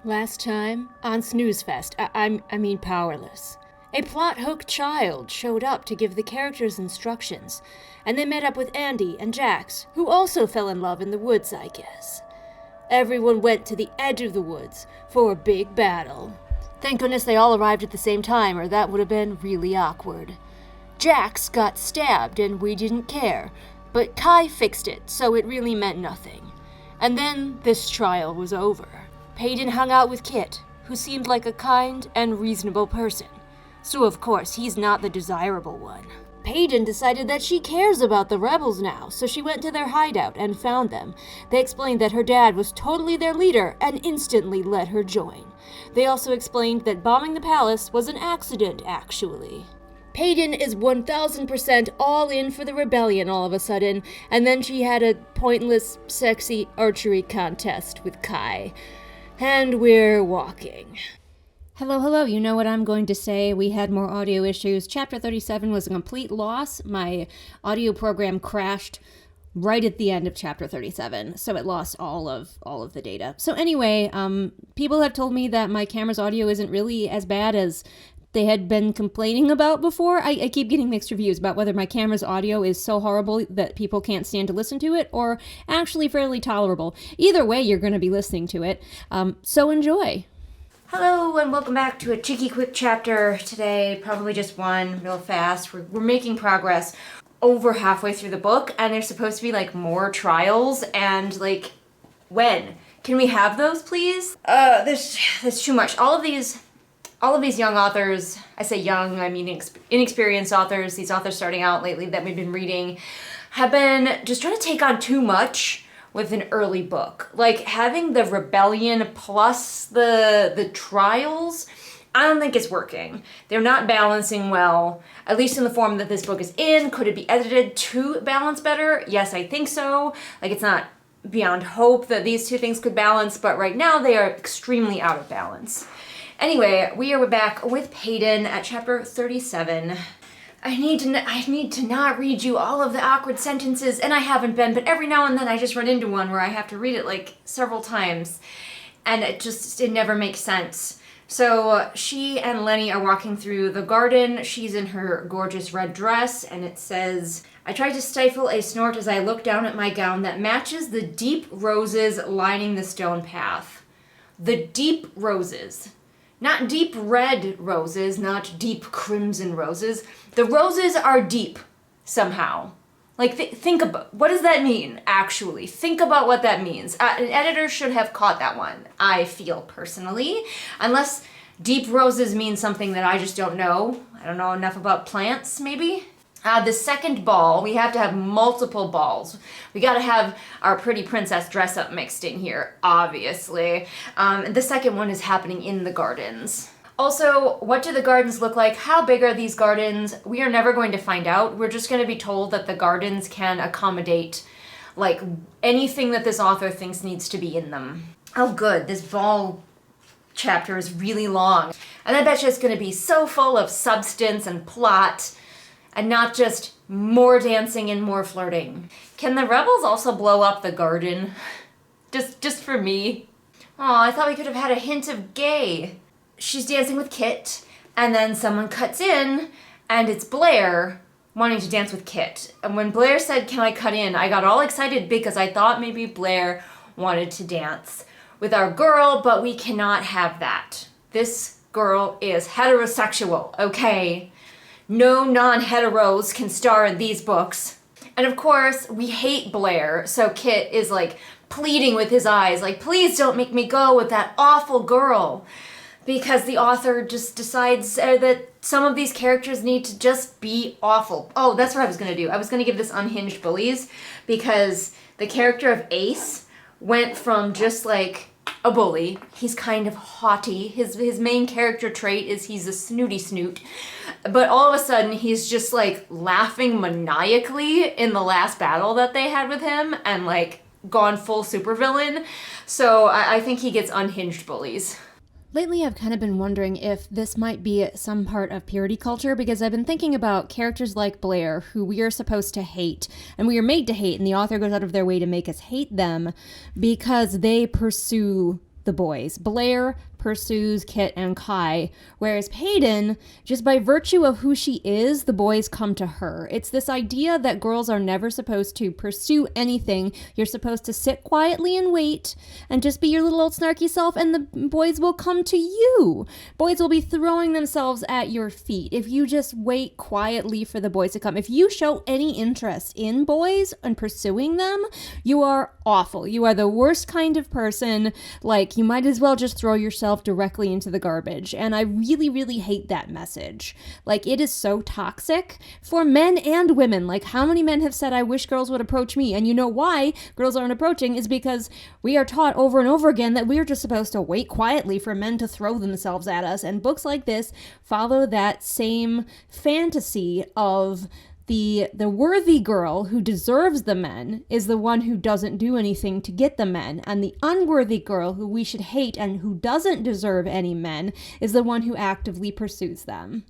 Last time, on Snoozefest, I mean Powerless, a plot-hook child showed up to give the characters instructions, and they met up with Andy and Jax, who also fell in love in the woods, I guess. Everyone went to the edge of the woods for a big battle. Thank goodness they all arrived at the same time, or that would have been really awkward. Jax got stabbed, and we didn't care, but Kai fixed it, so it really meant nothing. And then this trial was over. Paeyden hung out with Kit, who seemed like a kind and reasonable person. So of course, he's not the desirable one. Paeyden decided that she cares about the rebels now, so she went to their hideout and found them. They explained that her dad was totally their leader and instantly let her join. They also explained that bombing the palace was an accident, actually. Paeyden is 1000% all in for the rebellion all of a sudden, and then she had a pointless, sexy archery contest with Kai. And we're walking. Hello, you know what I'm going to say. We had more audio issues. Chapter 37 was a complete loss. My audio program crashed right at the end of chapter 37, so it lost all of the data. So anyway, people have told me that my camera's audio isn't really as bad as they had been complaining about before. I keep getting mixed reviews about whether my camera's audio is so horrible that people can't stand to listen to it, or actually fairly tolerable. Either way, you're going to be listening to it. So enjoy. Hello, and welcome back to a cheeky quick chapter today. Probably just one, real fast. We're making progress over halfway through the book, and there's supposed to be, more trials, and, when? Can we have those, please? There's too much. All of these young authors, I say young, I mean inexperienced authors, these authors starting out lately that we've been reading, have been just trying to take on too much with an early book. Like, having the rebellion plus the trials, I don't think it's working. They're not balancing well, at least in the form that this book is in. Could it be edited to balance better? Yes, I think so. It's not beyond hope that these two things could balance, but right now they are extremely out of balance. Anyway, we are back with Paeyden at chapter 37. I need to not read you all of the awkward sentences, and I haven't been, but every now and then I just run into one where I have to read it several times, and it never makes sense. So she and Lenny are walking through the garden. She's in her gorgeous red dress, and it says, "I tried to stifle a snort as I looked down at my gown that matches the deep roses lining the stone path." The deep roses. Not deep red roses, not deep crimson roses. The roses are deep, somehow. Think about, what does that mean, actually? Think about what that means. An editor should have caught that one, I feel personally. Unless deep roses mean something that I just don't know. I don't know enough about plants, maybe? The second ball, we have to have multiple balls. We gotta have our pretty princess dress up mixed in here, obviously. The second one is happening in the gardens. Also, what do the gardens look like? How big are these gardens? We are never going to find out. We're just gonna be told that the gardens can accommodate, anything that this author thinks needs to be in them. Oh good, this ball chapter is really long. And I bet you it's gonna be so full of substance and plot, and not just more dancing and more flirting. Can the rebels also blow up the garden? Just for me? Oh, I thought we could have had a hint of gay. She's dancing with Kit, and then someone cuts in, and it's Blair wanting to dance with Kit. And when Blair said, "Can I cut in?" I got all excited because I thought maybe Blair wanted to dance with our girl, but we cannot have that. This girl is heterosexual, okay? No non-heteros can star in these books. And of course, we hate Blair, so Kit is pleading with his eyes, please don't make me go with that awful girl. Because the author just decides that some of these characters need to just be awful. Oh, that's what I was gonna do. I was gonna give this unhinged bullies, because the character of Ace went from just a bully. He's kind of haughty. His main character trait is he's a snooty snoot. But all of a sudden, he's just laughing maniacally in the last battle that they had with him, and gone full supervillain. So I think he gets unhinged bullies. Lately, I've kind of been wondering if this might be some part of purity culture, because I've been thinking about characters like Blair, who we are supposed to hate, and we are made to hate, and the author goes out of their way to make us hate them because they pursue the boys. Blair pursues Kit and Kai, whereas Paeyden, just by virtue of who she is, the boys come to her. It's this idea that girls are never supposed to pursue anything. You're supposed to sit quietly and wait and just be your little old snarky self, and the boys will come to you. Boys will be throwing themselves at your feet if you just wait quietly for the boys to come. If you show any interest in boys and pursuing them, you are awful. You are the worst kind of person. Like, you might as well just throw yourself directly into the garbage. And I really, really hate that message. Like, it is so toxic for men and women. Like, how many men have said, I wish girls would approach me? And you know why girls aren't approaching is because we are taught over and over again that we're just supposed to wait quietly for men to throw themselves at us. And books like this follow that same fantasy of the worthy girl who deserves the men is the one who doesn't do anything to get the men, and the unworthy girl who we should hate and who doesn't deserve any men is the one who actively pursues them.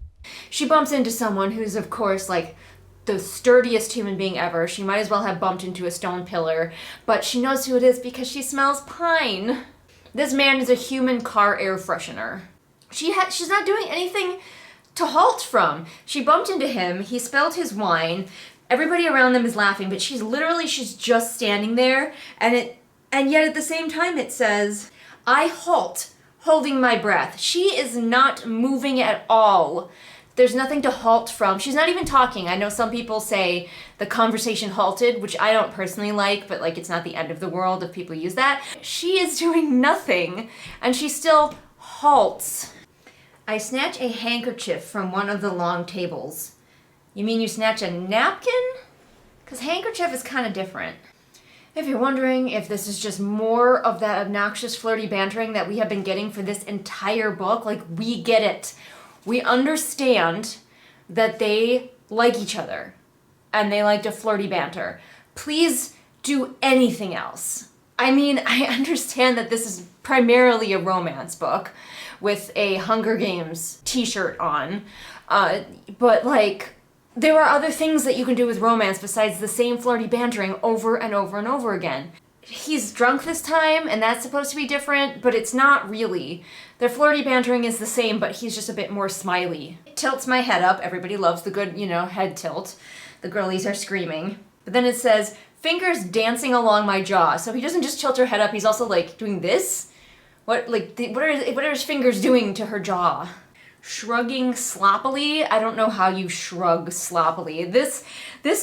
She bumps into someone who's, of course, like the sturdiest human being ever. She might as well have bumped into a stone pillar, but she knows who it is because she smells pine. This man is a human car air freshener. She's not doing anything to halt from. She bumped into him, he spilled his wine, everybody around them is laughing, but she's just standing there, and yet at the same time it says, I halt, holding my breath. She is not moving at all. There's nothing to halt from. She's not even talking. I know some people say the conversation halted, which I don't personally like, but like, it's not the end of the world if people use that. She is doing nothing, and she still halts. I snatch a handkerchief from one of the long tables. You mean you snatch a napkin? Because handkerchief is kind of different. If you're wondering if this is just more of that obnoxious flirty bantering that we have been getting for this entire book, like, we get it. We understand that they like each other and they like to flirty banter. Please do anything else. I mean, I understand that this is primarily a romance book with a Hunger Games t-shirt on, but like, there are other things that you can do with romance besides the same flirty bantering over and over and over again. He's drunk this time, and that's supposed to be different, but it's not really. Their flirty bantering is the same, but he's just a bit more smiley. It tilts my head up. Everybody loves the good, head tilt. The girlies are screaming. But then it says, fingers dancing along my jaw. So he doesn't just tilt her head up, he's also like doing this. What are his fingers doing to her jaw? Shrugging sloppily? I don't know how you shrug sloppily. This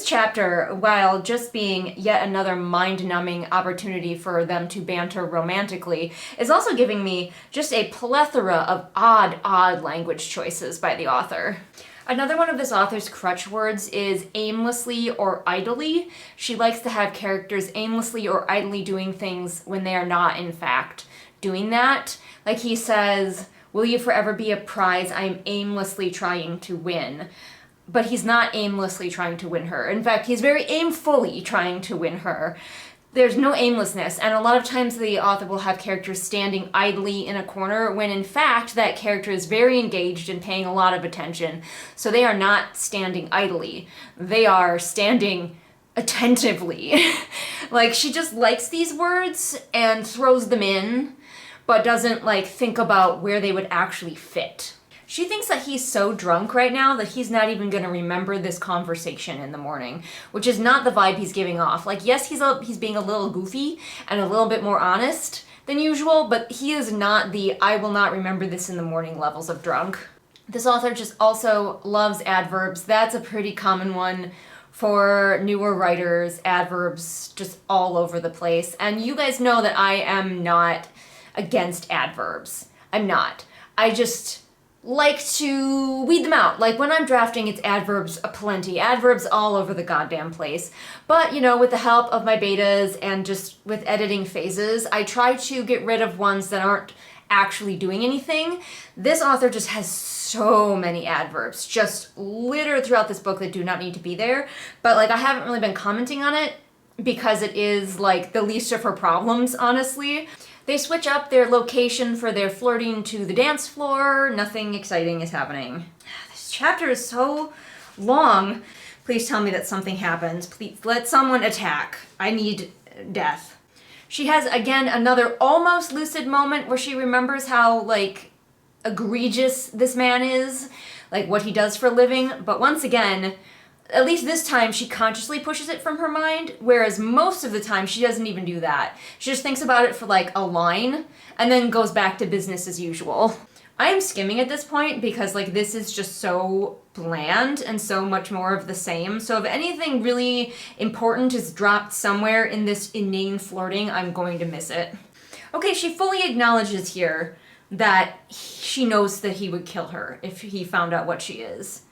chapter, while just being yet another mind-numbing opportunity for them to banter romantically, is also giving me just a plethora of odd language choices by the author. Another one of this author's crutch words is aimlessly or idly. She likes to have characters aimlessly or idly doing things when they are not, in fact, doing that. Like he says, will you forever be a prize I am aimlessly trying to win? But he's not aimlessly trying to win her. In fact, he's very aimfully trying to win her. There's no aimlessness, and a lot of times the author will have characters standing idly in a corner when in fact that character is very engaged and paying a lot of attention. So they are not standing idly. They are standing attentively. Like, she just likes these words and throws them in, but doesn't think about where they would actually fit. She thinks that he's so drunk right now that he's not even going to remember this conversation in the morning, which is not the vibe he's giving off. Like, yes, he's being a little goofy and a little bit more honest than usual, but he is not the I will not remember this in the morning levels of drunk. This author just also loves adverbs. That's a pretty common one for newer writers, adverbs just all over the place. And you guys know that I am not against adverbs. I'm not. I just like to weed them out. Like, when I'm drafting, it's adverbs aplenty. Adverbs all over the goddamn place. But, with the help of my betas and just with editing phases, I try to get rid of ones that aren't actually doing anything. This author just has so many adverbs just littered throughout this book that do not need to be there. But, I haven't really been commenting on it because it is, the least of her problems, honestly. They switch up their location for their flirting to the dance floor. Nothing exciting is happening. This chapter is so long. Please tell me that something happens. Please let someone attack. I need death. She has, again, another almost lucid moment where she remembers how, like, egregious this man is, like, what he does for a living. But once again, at least this time, she consciously pushes it from her mind, whereas most of the time, she doesn't even do that. She just thinks about it for, like, a line, and then goes back to business as usual. I am skimming at this point because, like, this is just so bland and so much more of the same. So if anything really important is dropped somewhere in this inane flirting, I'm going to miss it. Okay, she fully acknowledges here that she knows that he would kill her if he found out what she is.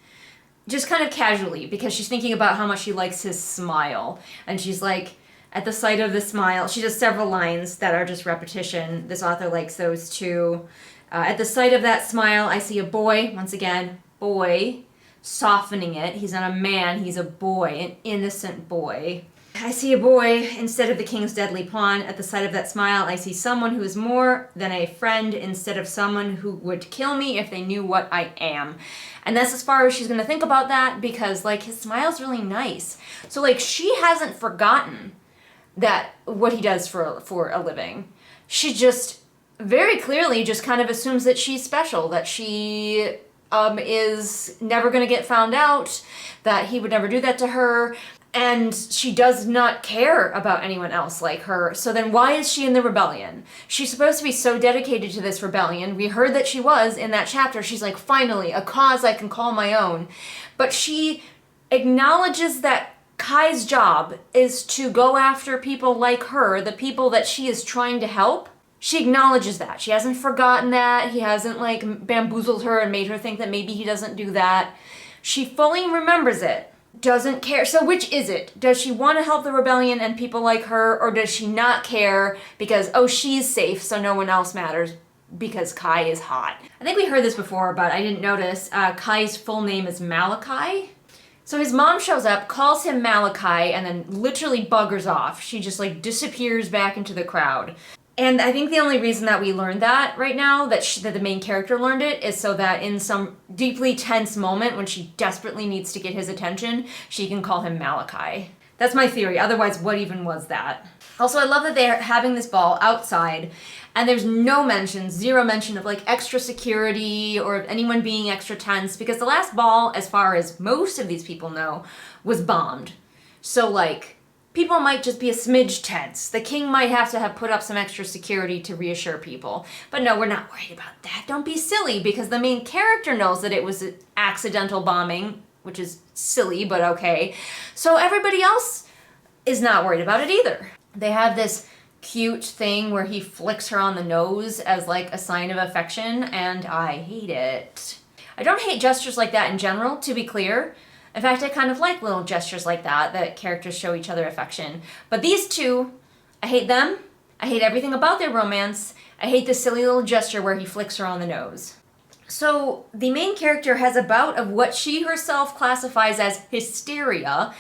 Just kind of casually, because she's thinking about how much she likes his smile. And she's like, at the sight of the smile, she does several lines that are just repetition. This author likes those too. At the sight of that smile, I see a boy, once again, boy, softening it. He's not a man, he's a boy, an innocent boy. I see a boy instead of the king's deadly pawn. At the sight of that smile, I see someone who is more than a friend instead of someone who would kill me if they knew what I am. And that's as far as she's going to think about that because, like, his smile's really nice. So, like, she hasn't forgotten that what he does for a living. She just very clearly just kind of assumes that she's special, that she is never going to get found out, that he would never do that to her, and she does not care about anyone else like her. So then why is she in the rebellion? She's supposed to be so dedicated to this rebellion. We heard that she was in that chapter. She's like, finally, a cause I can call my own. But she acknowledges that Kai's job is to go after people like her, the people that she is trying to help. She acknowledges that. She hasn't forgotten that. He hasn't, like, bamboozled her and made her think that maybe he doesn't do that. She fully remembers it. Doesn't care. So which is it? Does she want to help the rebellion and people like her, or does she not care because, oh, she's safe, so no one else matters because Kai is hot? I think we heard this before, but I didn't notice. Kai's full name is Malachi. So his mom shows up, calls him Malachi, and then literally buggers off. She just, like, disappears back into the crowd. And I think the only reason that we learned that right now, that the main character learned it, is so that in some deeply tense moment when she desperately needs to get his attention, she can call him Malachi. That's my theory. Otherwise, what even was that? Also, I love that they're having this ball outside, and there's no mention, zero mention of, like, extra security or anyone being extra tense, because the last ball, as far as most of these people know, was bombed. So, like, people might just be a smidge tense. The king might have to have put up some extra security to reassure people. But no, we're not worried about that. Don't be silly, because the main character knows that it was an accidental bombing, which is silly, but okay. So everybody else is not worried about it either. They have this cute thing where he flicks her on the nose as, like, a sign of affection, and I hate it. I don't hate gestures like that in general, to be clear. In fact, I kind of like little gestures like that characters show each other affection. But these two, I hate them. I hate everything about their romance. I hate this silly little gesture where he flicks her on the nose. So the main character has a bout of what she herself classifies as hysteria.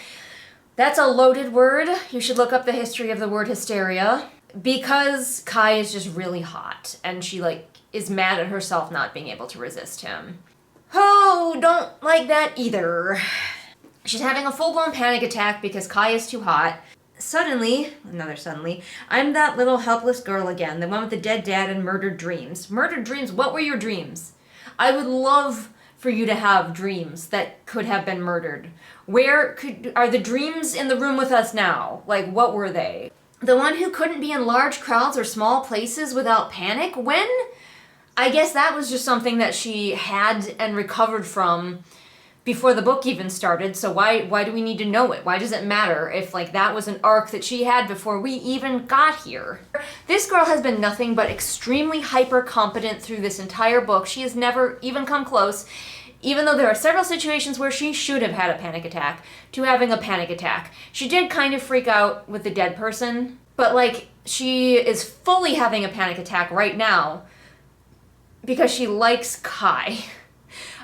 That's a loaded word. You should look up the history of the word hysteria. Because Kai is just really hot, and she, like, is mad at herself not being able to resist him. Oh, don't like that either. She's having a full-blown panic attack because Kai is too hot. Suddenly, I'm that little helpless girl again, the one with the dead dad and murdered dreams. Murdered dreams? What were your dreams? I would love for you to have dreams that could have been murdered. Are the dreams in the room with us now? Like, what were they? The one who couldn't be in large crowds or small places without panic? When? I guess that was just something that she had and recovered from before the book even started, so why do we need to know it? Why does it matter if, like, that was an arc that she had before we even got here? This girl has been nothing but extremely hyper-competent through this entire book. She has never even come close, even though there are several situations where she should have had a panic attack, to having a panic attack. She did kind of freak out with the dead person, but, like, she is fully having a panic attack right now because she likes Kai.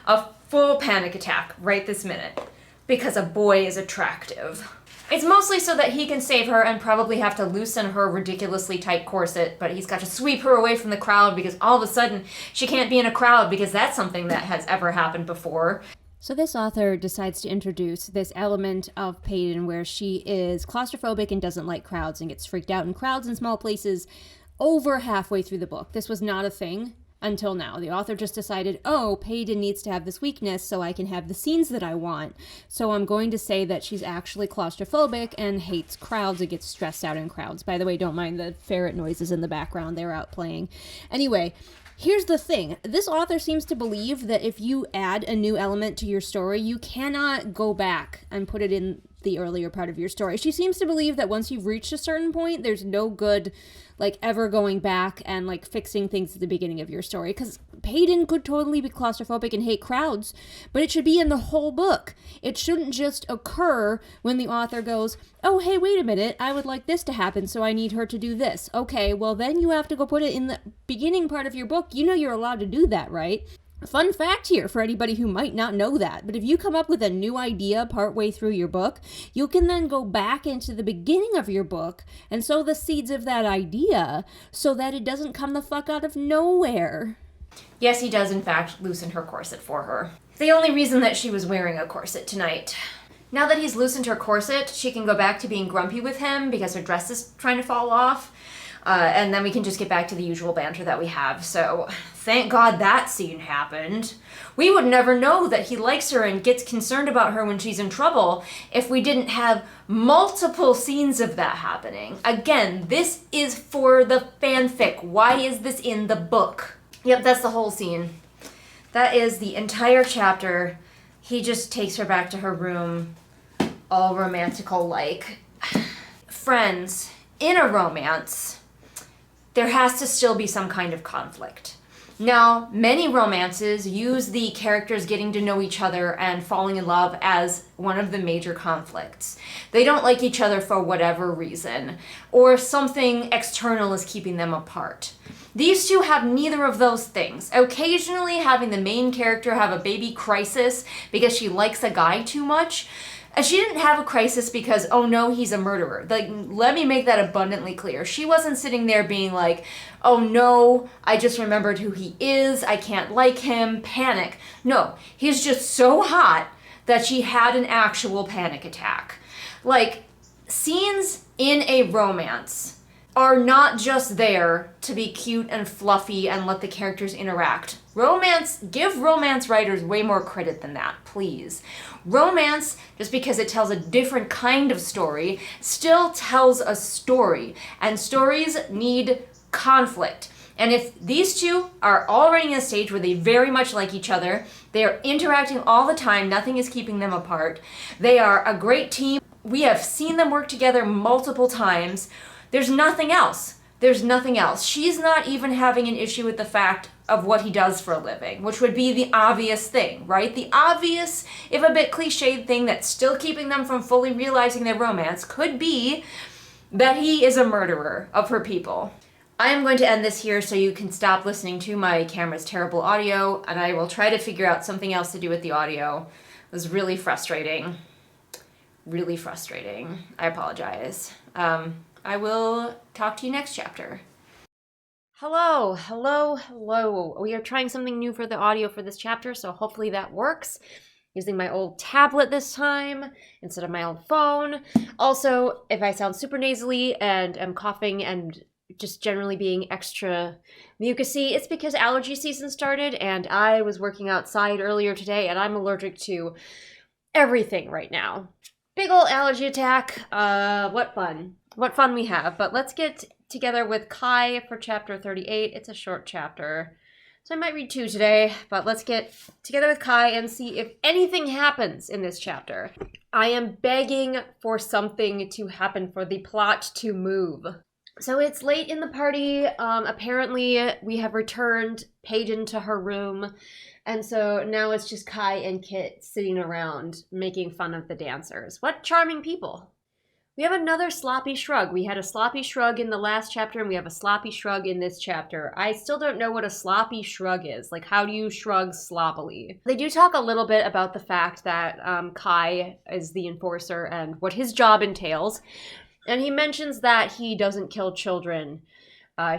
A full panic attack right this minute because a boy is attractive. It's mostly so that he can save her and probably have to loosen her ridiculously tight corset, but he's got to sweep her away from the crowd because all of a sudden she can't be in a crowd because that's something that has ever happened before. So this author decides to introduce this element of Paeyden where she is claustrophobic and doesn't like crowds and gets freaked out in crowds in small places over halfway through the book. This was not a thing until now. The author just decided, oh, Paeyden needs to have this weakness so I can have the scenes that I want. So I'm going to say that she's actually claustrophobic and hates crowds and gets stressed out in crowds. By the way, don't mind the ferret noises in the background. They're out playing. Anyway, here's the thing. This author seems to believe that if you add a new element to your story, you cannot go back and put it in the earlier part of your story. She seems to believe that once you've reached a certain point, there's no good, like, ever going back and, like, fixing things at the beginning of your story. Because Paeyden could totally be claustrophobic and hate crowds, but it should be in the whole book. It shouldn't just occur when the author goes, oh, hey, wait a minute, I would like this to happen, so I need her to do this. Okay, well, then you have to go put it in the beginning part of your book. You know you're allowed to do that, right? Fun fact here for anybody who might not know that, but if you come up with a new idea partway through your book, you can then go back into the beginning of your book and sow the seeds of that idea so that it doesn't come the fuck out of nowhere. Yes, he does in fact loosen her corset for her. The only reason that she was wearing a corset tonight. Now that he's loosened her corset, she can go back to being grumpy with him because her dress is trying to fall off. And then we can just get back to the usual banter that we have. So thank God that scene happened. We would never know that he likes her and gets concerned about her when she's in trouble if we didn't have multiple scenes of that happening. Again, this is for the fanfic. Why is this in the book? Yep, that's the whole scene. That is the entire chapter. He just takes her back to her room, all romantical-like. Friends, in a romance, there has to still be some kind of conflict. Now, many romances use the characters getting to know each other and falling in love as one of the major conflicts. They don't like each other for whatever reason, or something external is keeping them apart. These two have neither of those things. Occasionally having the main character have a baby crisis because she likes a guy too much. She didn't have a crisis because, oh no, he's a murderer. Like, let me make that abundantly clear. She wasn't sitting there being like, oh no, I just remembered who he is, I can't like him, panic. No, he's just so hot that she had an actual panic attack. Like, scenes in a romance are not just there to be cute and fluffy and let the characters interact. Give romance writers way more credit than that, please. Romance, just because it tells a different kind of story, still tells a story, and stories need conflict. And if these two are already in a stage where they very much like each other, they are interacting all the time, nothing is keeping them apart, they are a great team, we have seen them work together multiple times, there's nothing else. There's nothing else. She's not even having an issue with the fact of what he does for a living, which would be the obvious thing, right? The obvious, if a bit cliched thing that's still keeping them from fully realizing their romance could be that he is a murderer of her people. I am going to end this here so you can stop listening to my camera's terrible audio, and I will try to figure out something else to do with the audio. It was really frustrating. Really frustrating. I apologize. I will talk to you next chapter. Hello. We are trying something new for the audio for this chapter, so hopefully that works. Using my old tablet this time instead of my old phone. Also, if I sound super nasally and am coughing and just generally being extra mucusy, it's because allergy season started and I was working outside earlier today and I'm allergic to everything right now. Big ol' allergy attack. What fun. What fun we have. But let's get together with Kai for chapter 38. It's a short chapter, so I might read 2 today, but let's get together with Kai and see if anything happens in this chapter. I am begging for something to happen, for the plot to move. So it's late in the party. Apparently we have returned Paeyden to her room, and so now it's just Kai and Kit sitting around making fun of the dancers. What charming people. We have another sloppy shrug. We had a sloppy shrug in the last chapter, and we have a sloppy shrug in this chapter. I still don't know what a sloppy shrug is. Like, how do you shrug sloppily? They do talk a little bit about the fact that Kai is the enforcer and what his job entails. And he mentions that he doesn't kill children.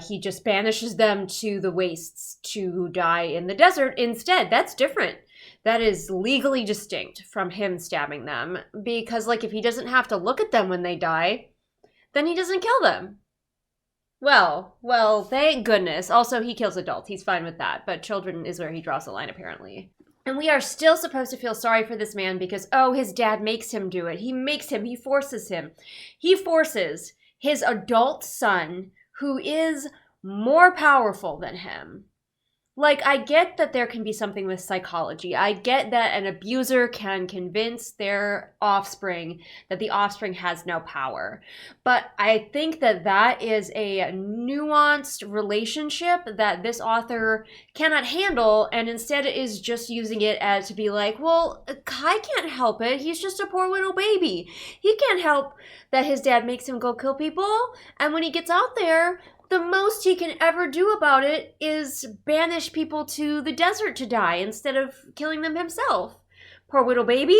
He just banishes them to the wastes to die in the desert instead. That's different. that is legally distinct from him stabbing them. Because, like, if he doesn't have to look at them when they die, then he doesn't kill them. Well, thank goodness. Also, he kills adults. He's fine with that. But children is where he draws the line, apparently. And we are still supposed to feel sorry for this man because, oh, his dad makes him do it. He forces him. He forces his adult son, who is more powerful than him. Like, I get that there can be something with psychology. I get that an abuser can convince their offspring that the offspring has no power. But I think that that is a nuanced relationship that this author cannot handle, and instead is just using it as to be like, well, Kai can't help it. He's just a poor little baby. He can't help that his dad makes him go kill people. And when he gets out there, the most he can ever do about it is banish people to the desert to die instead of killing them himself. Poor little baby.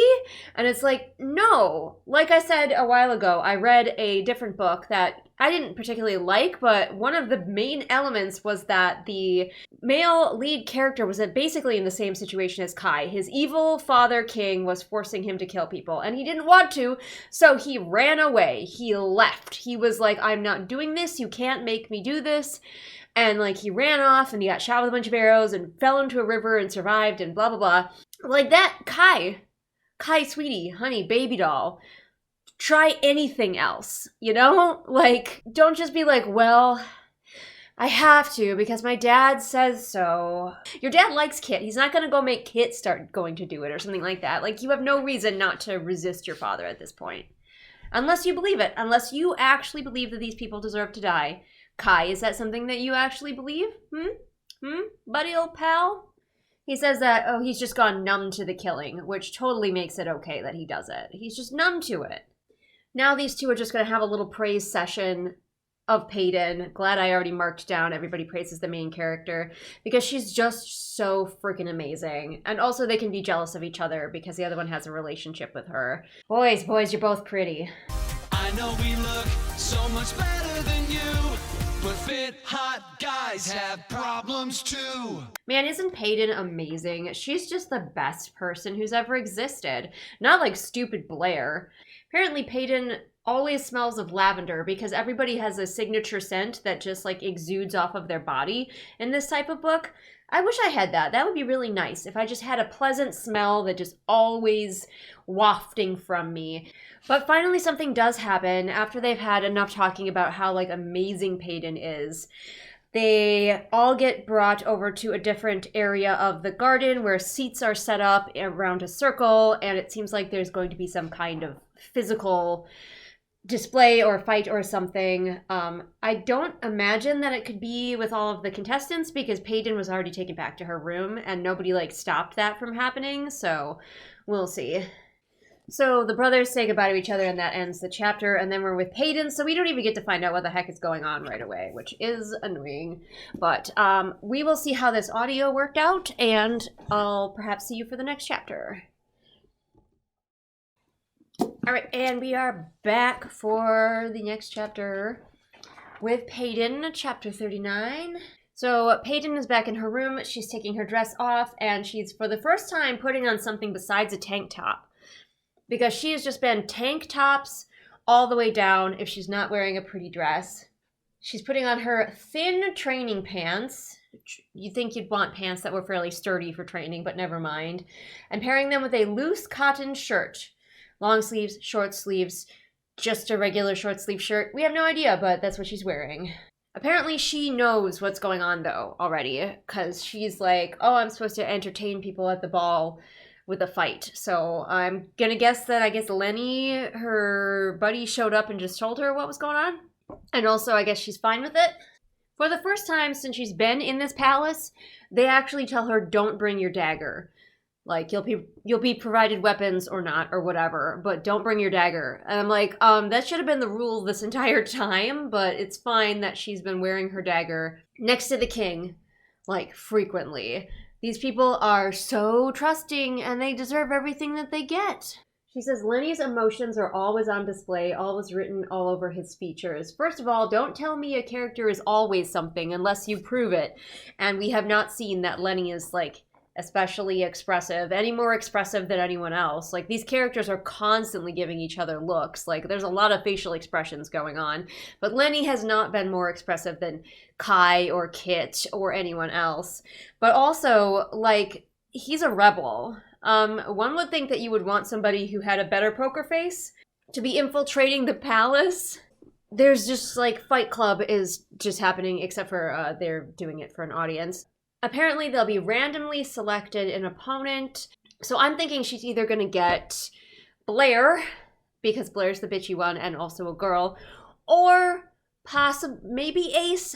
And it's like, no. Like I said a while ago, I read a different book that I didn't particularly like, but one of the main elements was that the male lead character was basically in the same situation as Kai. His evil father king was forcing him to kill people, and he didn't want to, so he ran away. He left. He was like, I'm not doing this. You can't make me do this. And, like, he ran off, and he got shot with a bunch of arrows, and fell into a river, and survived, and blah, blah, blah. Like that, Kai, sweetie, honey, baby doll, try anything else, you know? Like, don't just be like, well, I have to because my dad says so. Your dad likes Kit. He's not going to go make Kit start going to do it or something like that. Like, you have no reason not to resist your father at this point. Unless you believe it. Unless you actually believe that these people deserve to die. Kai, is that something that you actually believe? Buddy old pal? He says that, oh, he's just gone numb to the killing, which totally makes it okay that he does it. He's just numb to it. Now these two are just going to have a little praise session of Paeyden. Glad I already marked down everybody praises the main character, because she's just so freaking amazing. And also they can be jealous of each other because the other one has a relationship with her. Boys, you're both pretty. I know we look so much better than you, but fit hot guys have problems too. Man, isn't Paeyden amazing? She's just the best person who's ever existed. Not like stupid Blair. Apparently Paeyden always smells of lavender because everybody has a signature scent that just like exudes off of their body in this type of book. I wish I had that. That would be really nice if I just had a pleasant smell that just always wafting from me. But finally something does happen after they've had enough talking about how like amazing Paeyden is. They all get brought over to a different area of the garden where seats are set up around a circle, and it seems like there's going to be some kind of physical display or fight or something. I don't imagine that it could be with all of the contestants because Paeyden was already taken back to her room and nobody like stopped that from happening, so we'll see. So the brothers say goodbye to each other and that ends the chapter, and then we're with Paeyden, so we don't even get to find out what the heck is going on right away, which is annoying. But we will see how this audio worked out, and I'll perhaps see you for the next chapter. Alright, and we are back for the next chapter with Paeyden, chapter 39. So Paeyden is back in her room, she's taking her dress off, and she's for the first time putting on something besides a tank top. Because she has just been tank tops all the way down if she's not wearing a pretty dress. She's putting on her thin training pants. You'd think you'd want pants that were fairly sturdy for training, but never mind. And pairing them with a loose cotton shirt. Long sleeves, short sleeves, just a regular short sleeve shirt. We have no idea, but that's what she's wearing. Apparently she knows what's going on though already, because she's like, oh, I'm supposed to entertain people at the ball with a fight. So I'm gonna guess that Lenny, her buddy, showed up and just told her what was going on. And also I guess she's fine with it. For the first time since she's been in this palace, they actually tell her, don't bring your dagger. Like, you'll be provided weapons or not, or whatever, but don't bring your dagger. And I'm like, that should have been the rule this entire time, but it's fine that she's been wearing her dagger next to the king, like, frequently. These people are so trusting, and they deserve everything that they get. She says, Lenny's emotions are always on display, always written all over his features. First of all, don't tell me a character is always something unless you prove it. And we have not seen that Lenny is, like, especially expressive, any more expressive than anyone else. Like, these characters are constantly giving each other looks. Like, there's a lot of facial expressions going on. But Lenny has not been more expressive than Kai or Kit or anyone else. But also, like, he's a rebel. One would think that you would want somebody who had a better poker face to be infiltrating the palace. There's just, like, Fight Club is just happening, except for they're doing it for an audience. Apparently, they'll be randomly selected an opponent. So I'm thinking she's either going to get Blair, because Blair's the bitchy one and also a girl, or maybe Ace.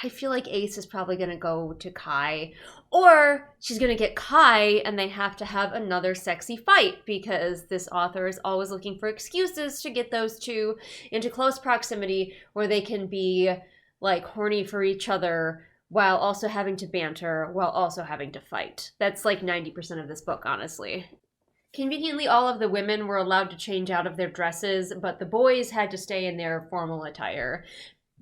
I feel like Ace is probably going to go to Kai. Or she's going to get Kai and they have to have another sexy fight, because this author is always looking for excuses to get those two into close proximity where they can be, like, horny for each other while also having to banter, while also having to fight. That's like 90% of this book, honestly. Conveniently, all of the women were allowed to change out of their dresses, but the boys had to stay in their formal attire,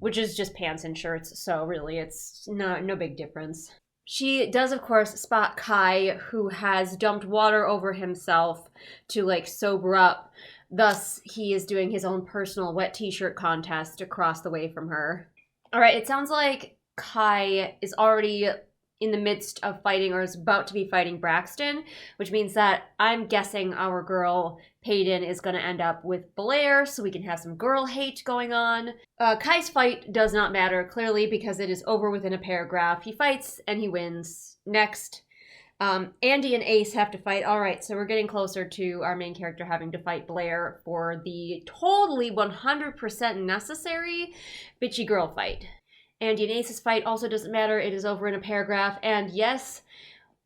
which is just pants and shirts, so really it's no big difference. She does, of course, spot Kai, who has dumped water over himself to, like, sober up. Thus, he is doing his own personal wet t-shirt contest across the way from her. All right, it sounds like Kai is already in the midst of fighting, or is about to be fighting Braxton, which means that I'm guessing our girl Paeyden is going to end up with Blair, so we can have some girl hate going on. Kai's fight does not matter, clearly, because it is over within a paragraph. He fights and he wins. Next, Andy and Ace have to fight. All right, so we're getting closer to our main character having to fight Blair for the totally 100% necessary bitchy girl fight. Andy and Ace's fight also doesn't matter. It is over in a paragraph. And yes,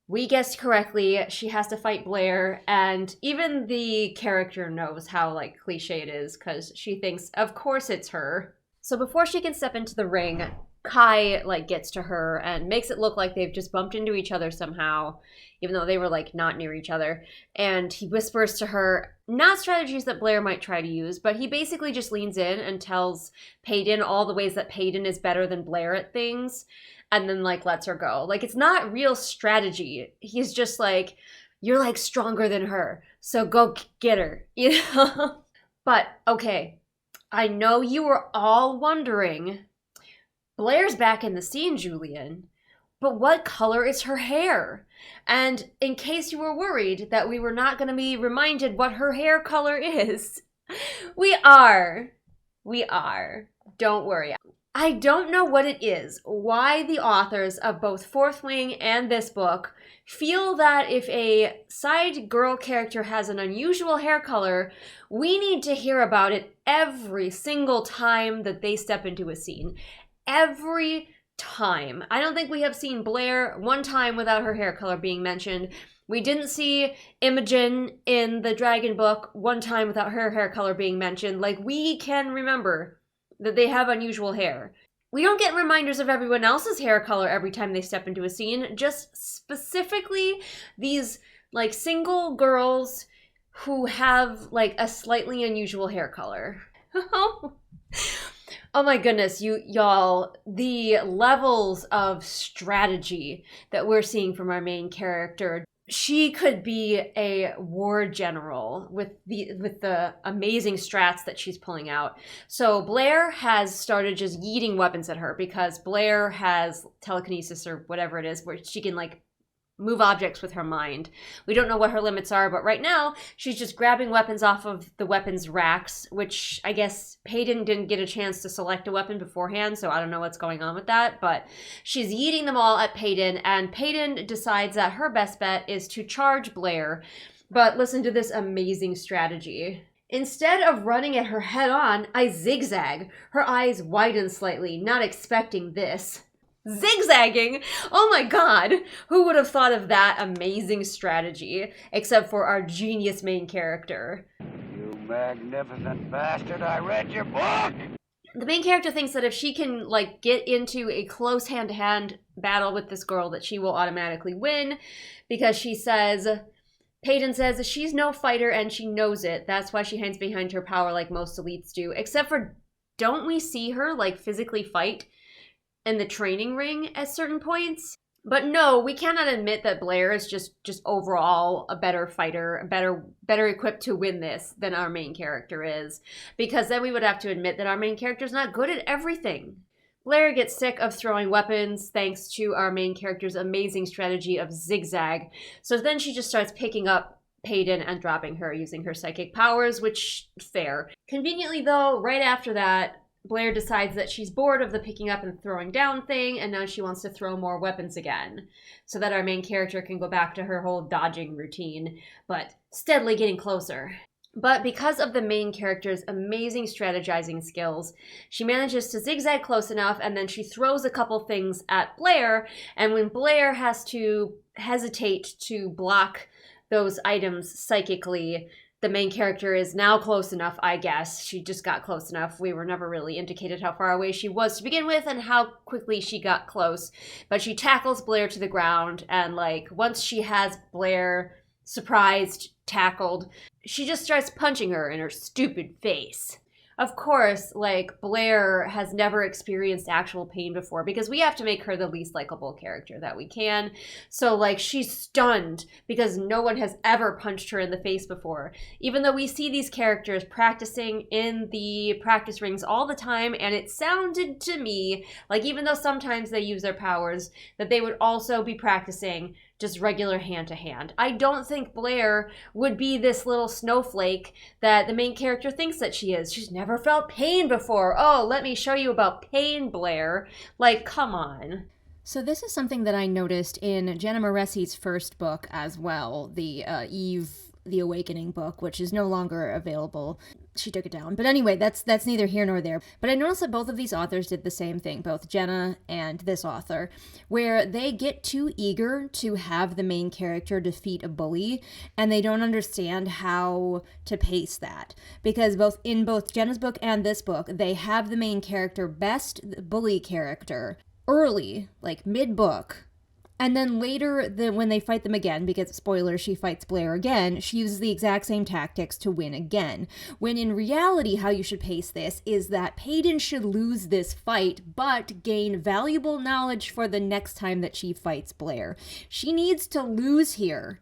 we guessed correctly. She has to fight Blair. And even the character knows how, like, cliche it is, because she thinks, of course it's her. So before she can step into the ring, Kai, like, gets to her and makes it look like they've just bumped into each other somehow, even though they were, like, not near each other. And he whispers to her, not strategies that Blair might try to use, but he basically just leans in and tells Paeyden all the ways that Paeyden is better than Blair at things, and then, like, lets her go. Like, it's not real strategy. He's just like, you're, like, stronger than her, so go get her, you know? But, okay, I know you were all wondering, Blair's back in the scene, Julian, but what color is her hair? And in case you were worried that we were not going to be reminded what her hair color is, we are. Don't worry. I don't know what it is, why the authors of both Fourth Wing and this book feel that if a side girl character has an unusual hair color, we need to hear about it every single time that they step into a scene. Every time. I don't think we have seen Blair one time without her hair color being mentioned. We didn't see Imogen in the Dragon book one time without her hair color being mentioned. Like, we can remember that they have unusual hair. We don't get reminders of everyone else's hair color every time they step into a scene, just specifically these, like, single girls who have, like, a slightly unusual hair color. Oh my goodness, y'all, the levels of strategy that we're seeing from our main character. She could be a war general with the amazing strats that she's pulling out. So Blair has started just yeeting weapons at her because Blair has telekinesis or whatever it is where she can, like, move objects with her mind. We don't know what her limits are, but right now she's just grabbing weapons off of the weapons racks, which I guess Paeyden didn't get a chance to select a weapon beforehand, so I don't know what's going on with that, but she's yeeting them all at Paeyden, and Paeyden decides that her best bet is to charge Blair. But listen to this amazing strategy. Instead of running at her head on, I zigzag. Her eyes widen slightly, not expecting this. Zigzagging? Oh my god! Who would have thought of that amazing strategy, except for our genius main character? You magnificent bastard, I read your book! The main character thinks that if she can, like, get into a close hand-to-hand battle with this girl, that she will automatically win, because she says, Paeyden says she's no fighter and she knows it. That's why she hangs behind her power like most elites do. Except for, don't we see her, like, physically fight in the training ring at certain points? But no, we cannot admit that Blair is just overall a better fighter, better equipped to win this than our main character is, because then we would have to admit that our main character is not good at everything. Blair gets sick of throwing weapons thanks to our main character's amazing strategy of zigzag. So then she just starts picking up Paeyden and dropping her using her psychic powers, which fair. Conveniently though, right after that, Blair decides that she's bored of the picking up and throwing down thing, and now she wants to throw more weapons again, so that our main character can go back to her whole dodging routine, but steadily getting closer. But because of the main character's amazing strategizing skills, she manages to zigzag close enough, and then she throws a couple things at Blair, and when Blair has to hesitate to block those items psychically, the main character is now close enough, I guess. She just got close enough. We were never really indicated how far away she was to begin with and how quickly she got close. But she tackles Blair to the ground, and like once she has Blair surprised, tackled, she just starts punching her in her stupid face. Of course, like, Blair has never experienced actual pain before because we have to make her the least likable character that we can. So, like, she's stunned because no one has ever punched her in the face before. Even though we see these characters practicing in the practice rings all the time, and it sounded to me like even though sometimes they use their powers, that they would also be practicing just regular hand-to-hand. I don't think Blair would be this little snowflake that the main character thinks that she is. She's never felt pain before. Oh, let me show you about pain, Blair. Like, come on. So this is something that I noticed in Jenna Moressi's first book as well, the Eve, the Awakening book, which is no longer available. She took it down. But anyway, that's neither here nor there. But I noticed that both of these authors did the same thing, both Jenna and this author, where they get too eager to have the main character defeat a bully, and they don't understand how to pace that. Because in both Jenna's book and this book, they have the main character best the bully character early, like mid-book. And then later, when they fight them again, because spoiler, she fights Blair again, she uses the exact same tactics to win again. When in reality, how you should pace this is that Paeyden should lose this fight, but gain valuable knowledge for the next time that she fights Blair. She needs to lose here,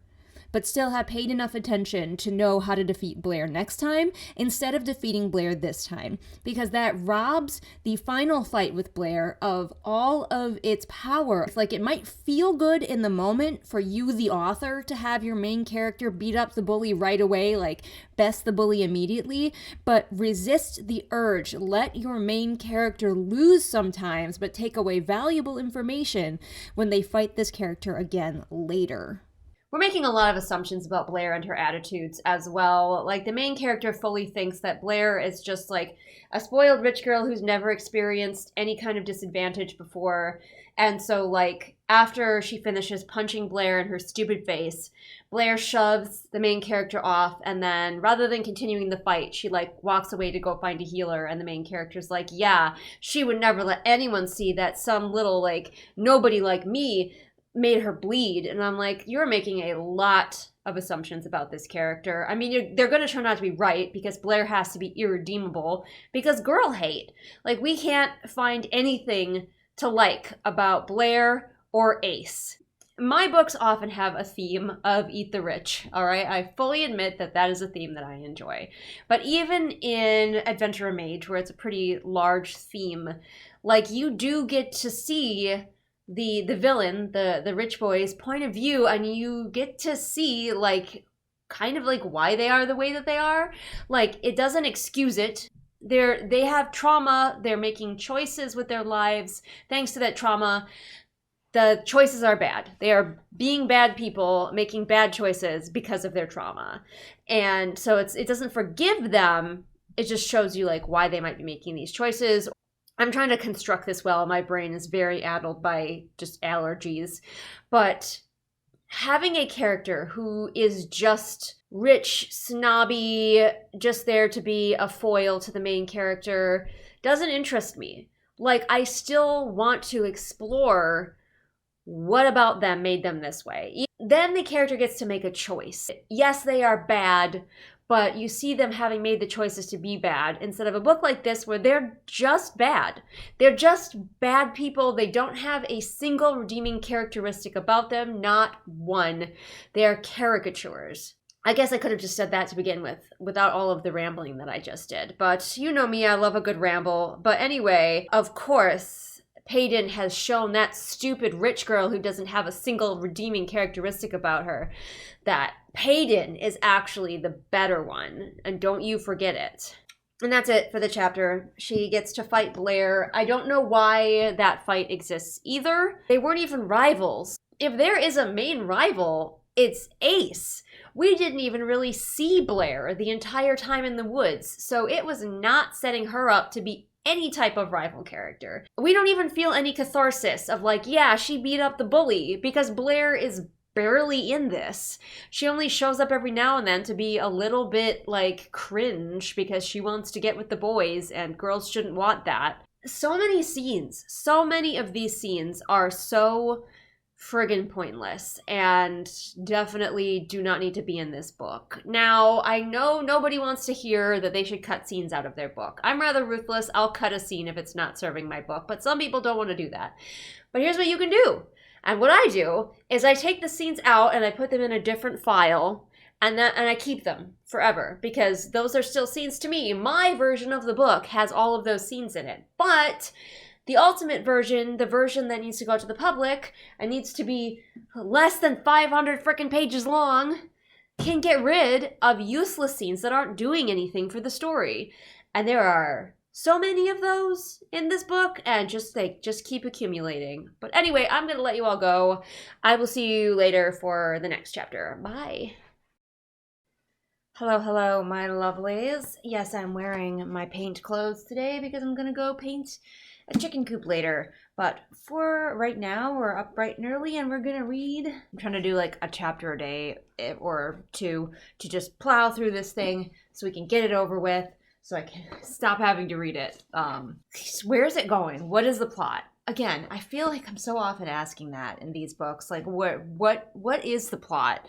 but still have paid enough attention to know how to defeat Blair next time instead of defeating Blair this time, because that robs the final fight with Blair of all of its power. It's like it might feel good in the moment for you, the author, to have your main character beat up the bully right away, like best the bully immediately, but resist the urge. Let your main character lose sometimes, but take away valuable information when they fight this character again later. We're making a lot of assumptions about Blair and her attitudes as well. Like, the main character fully thinks that Blair is just like a spoiled rich girl who's never experienced any kind of disadvantage before. And so, like, after she finishes punching Blair in her stupid face, Blair shoves the main character off, and then rather than continuing the fight, she like walks away to go find a healer, and the main character's like, yeah, she would never let anyone see that some little like nobody like me made her bleed. And I'm like, you're making a lot of assumptions about this character. I mean, they're going to turn out to be right because Blair has to be irredeemable because girl hate. Like, we can't find anything to like about Blair or Ace. My books often have a theme of eat the rich, all right? I fully admit that that is a theme that I enjoy. But even in Adventure of Mage, where it's a pretty large theme, like, you do get to see the villain, the rich boy's point of view, and you get to see like kind of like why they are the way that they are. Like, it doesn't excuse it. They have trauma, they're making choices with their lives. Thanks to that trauma, the choices are bad. They are being bad people, making bad choices because of their trauma. And so it doesn't forgive them, it just shows you like why they might be making these choices. I'm trying to construct this well. My brain is very addled by just allergies. But having a character who is just rich, snobby, just there to be a foil to the main character doesn't interest me. Like, I still want to explore what about them made them this way. Then the character gets to make a choice. Yes, they are bad, but you see them having made the choices to be bad instead of a book like this where they're just bad. They're just bad people. They don't have a single redeeming characteristic about them, not one. They're caricatures. I guess I could have just said that to begin with, without all of the rambling that I just did. But you know me, I love a good ramble. But anyway, of course, Paeyden has shown that stupid rich girl who doesn't have a single redeeming characteristic about her that Paeyden is actually the better one, and don't you forget it. And that's it for the chapter. She gets to fight Blair. I don't know why that fight exists either. They weren't even rivals. If there is a main rival, it's Ace. We didn't even really see Blair the entire time in the woods, so it was not setting her up to be any type of rival character. We don't even feel any catharsis of like, yeah, she beat up the bully, because Blair is barely in this. She only shows up every now and then to be a little bit like cringe because she wants to get with the boys and girls shouldn't want that. So many scenes, so many of these scenes are so friggin' pointless and definitely do not need to be in this book. Now, I know nobody wants to hear that they should cut scenes out of their book. I'm rather ruthless. I'll cut a scene if it's not serving my book, but some people don't want to do that. But here's what you can do. And what I do is I take the scenes out and I put them in a different file and I keep them forever because those are still scenes to me. My version of the book has all of those scenes in it. But the ultimate version, the version that needs to go to the public and needs to be less than 500 frickin' pages long, can get rid of useless scenes that aren't doing anything for the story. And there are so many of those in this book, and just keep accumulating. But anyway, I'm going to let you all go. I will see you later for the next chapter. Bye. Hello, my lovelies. Yes, I'm wearing my paint clothes today because I'm going to go paint a chicken coop later. But for right now, we're up bright and early and we're going to read. I'm trying to do like a chapter a day or two to just plow through this thing so we can get it over with, so I can stop having to read it. Where is it going? What is the plot? Again, I feel like I'm so often asking that in these books. Like, what is the plot?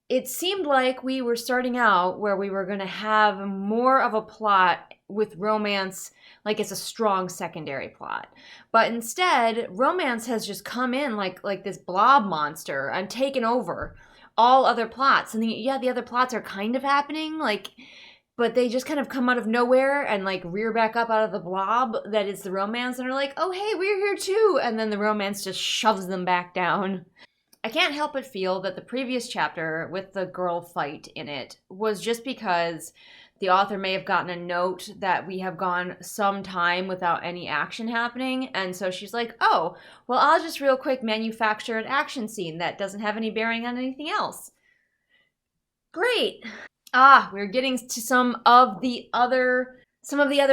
It seemed like we were starting out where we were going to have more of a plot with romance, like it's a strong secondary plot. But instead, romance has just come in like this blob monster and taken over all other plots. And the other plots are kind of happening, but they just kind of come out of nowhere and like rear back up out of the blob that is the romance and are like, oh, hey, we're here too. And then the romance just shoves them back down. I can't help but feel that the previous chapter with the girl fight in it was just because the author may have gotten a note that we have gone some time without any action happening. And so she's like, oh, well, I'll just real quick manufacture an action scene that doesn't have any bearing on anything else. Great. We're getting to some of the other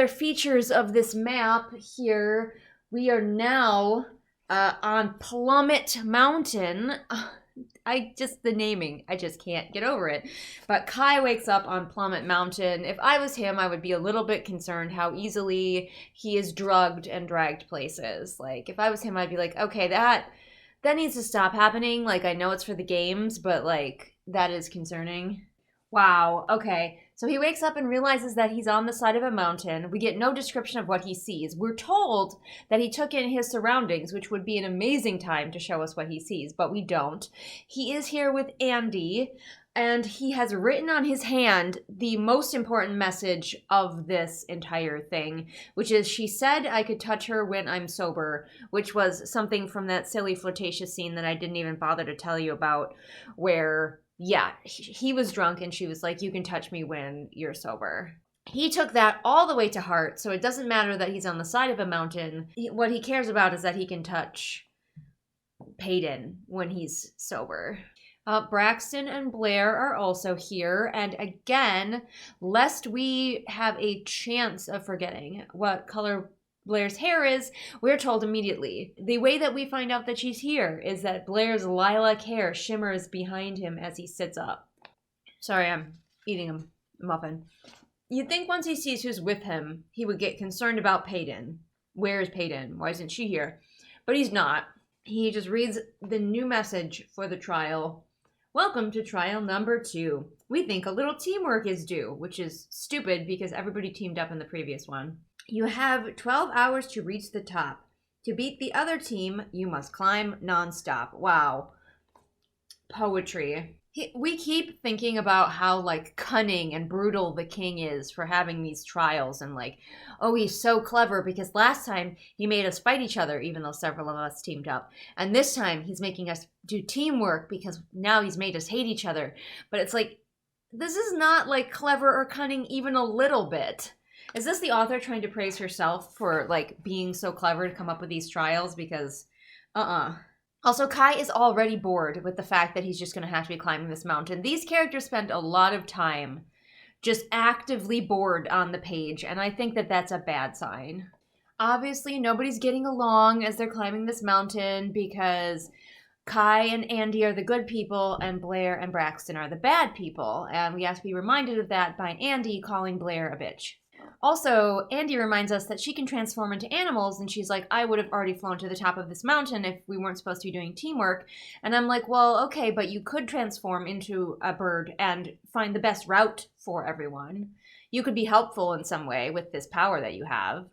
features of this map here. We are now on Plummet Mountain. The naming, I just can't get over it. But Kai wakes up on Plummet Mountain. If I was him, I would be a little bit concerned how easily he is drugged and dragged places. Like, if I was him, I'd be like, okay, that needs to stop happening. Like, I know it's for the games, but like, that is concerning. Wow, okay. So he wakes up and realizes that he's on the side of a mountain. We get no description of what he sees. We're told that he took in his surroundings, which would be an amazing time to show us what he sees, but we don't. He is here with Andy, and he has written on his hand the most important message of this entire thing, which is, she said I could touch her when I'm sober, which was something from that silly flirtatious scene that I didn't even bother to tell you about, where he was drunk and she was like, you can touch me when you're sober. He took that all the way to heart, so it doesn't matter that he's on the side of a mountain. What he cares about is that he can touch Paeyden when he's sober. Braxton and Blair are also here, and again, lest we have a chance of forgetting what color Blair's hair is, we're told immediately. The way that we find out that she's here is that Blair's lilac hair shimmers behind him as he sits up. Sorry, I'm eating a muffin. You'd think once he sees who's with him, he would get concerned about Paeyden. Where is Paeyden? Why isn't she here? But he's not. He just reads the new message for the trial, Welcome to trial number 2. We think a little teamwork is due, which is stupid because everybody teamed up in the previous one. You have 12 hours to reach the top. To beat the other team, you must climb nonstop. Wow. Poetry. We keep thinking about how, like, cunning and brutal the king is for having these trials and, like, oh, he's so clever because last time he made us fight each other even though several of us teamed up. And this time he's making us do teamwork because now he's made us hate each other. But it's like, this is not, like, clever or cunning even a little bit. Is this the author trying to praise herself for, like, being so clever to come up with these trials? Because, Also, Kai is already bored with the fact that he's just going to have to be climbing this mountain. These characters spend a lot of time just actively bored on the page, and I think that that's a bad sign. Obviously, nobody's getting along as they're climbing this mountain because Kai and Andy are the good people, and Blair and Braxton are the bad people, and we have to be reminded of that by Andy calling Blair a bitch. Also, Andy reminds us that she can transform into animals, and she's like, I would have already flown to the top of this mountain if we weren't supposed to be doing teamwork. And I'm like, well, okay, but you could transform into a bird and find the best route for everyone. You could be helpful in some way with this power that you have.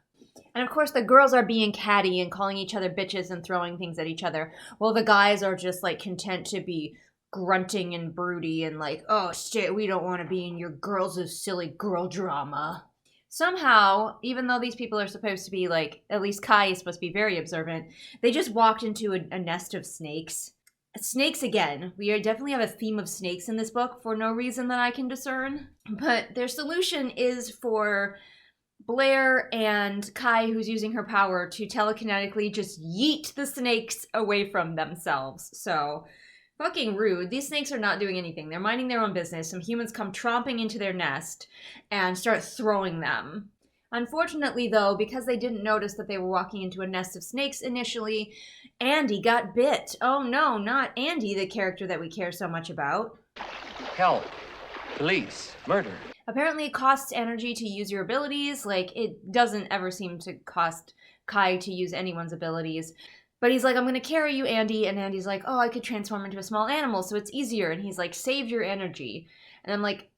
And of course, the girls are being catty and calling each other bitches and throwing things at each other, while the guys are just, like, content to be grunting and broody and like, oh, shit, we don't want to be in your girls' silly girl drama. Somehow, even though these people are supposed to be, like, at least Kai is supposed to be very observant, they just walked into a nest of snakes. Snakes again. We definitely have a theme of snakes in this book for no reason that I can discern. But their solution is for Blair and Kai, who's using her power, to telekinetically just yeet the snakes away from themselves. So, fucking rude. These snakes are not doing anything. They're minding their own business. Some humans come tromping into their nest and start throwing them. Unfortunately, though, because they didn't notice that they were walking into a nest of snakes initially, Andy got bit. Oh no, not Andy, the character that we care so much about. Help. Police. Murder. Apparently it costs energy to use your abilities. Like, it doesn't ever seem to cost Kai to use anyone's abilities. But he's like, I'm going to carry you, Andy. And Andy's like, oh, I could transform into a small animal, so it's easier. And he's like, save your energy. And I'm like,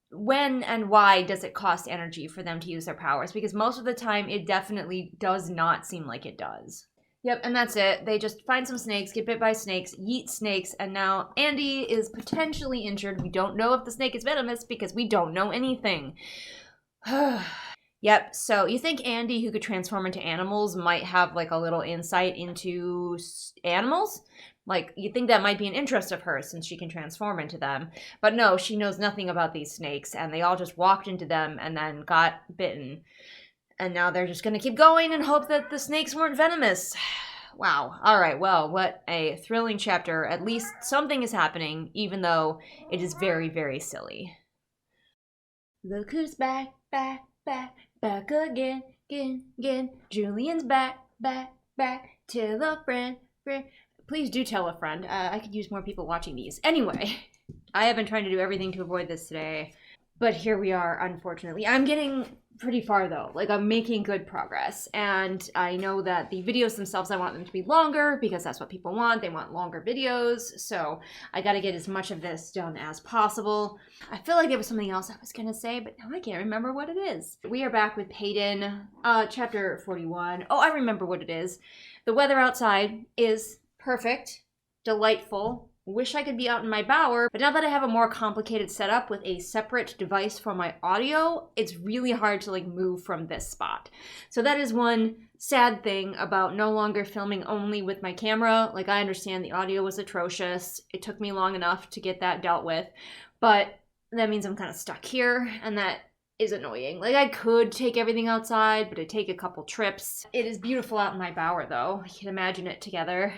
when and why does it cost energy for them to use their powers? Because most of the time, it definitely does not seem like it does. Yep, and that's it. They just find some snakes, get bit by snakes, yeet snakes, and now Andy is potentially injured. We don't know if the snake is venomous because we don't know anything. Yep, so you think Andy, who could transform into animals, might have, like, a little insight into animals? Like, you think that might be an interest of hers since she can transform into them. But no, she knows nothing about these snakes, and they all just walked into them and then got bitten. And now they're just going to keep going and hope that the snakes weren't venomous. Wow. All right, well, what a thrilling chapter. At least something is happening, even though it is very, very silly. Look who's back, back, back. Back again, again. Julian's back. Tell a friend. Please do tell a friend. I could use more people watching these. Anyway, I have been trying to do everything to avoid this today. But here we are, unfortunately. I'm getting pretty far, though. Like, I'm making good progress. And I know that the videos themselves, I want them to be longer because that's what people want. They want longer videos. So I got to get as much of this done as possible. I feel like there was something else I was going to say, but now I can't remember what it is. We are back with Paeyden, chapter 41. Oh, I remember what it is. The weather outside is perfect, delightful. Wish I could be out in my bower, but now that I have a more complicated setup with a separate device for my audio, it's really hard to, like, move from this spot. So that is one sad thing about no longer filming only with my camera. Like, I understand the audio was atrocious. It took me long enough to get that dealt with, but that means I'm kind of stuck here, and that is annoying. Like, I could take everything outside, but it'd take a couple trips. It is beautiful out in my bower, though. I can imagine it together.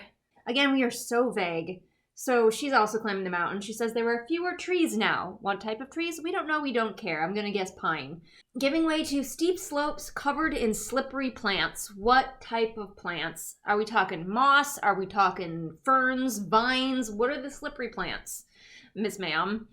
Again, we are so vague. So she's also climbing the mountain. She says there are fewer trees now. What type of trees? We don't know. We don't care. I'm going to guess pine. Giving way to steep slopes covered in slippery plants. What type of plants? Are we talking moss? Are we talking ferns, vines? What are the slippery plants, Miss Ma'am?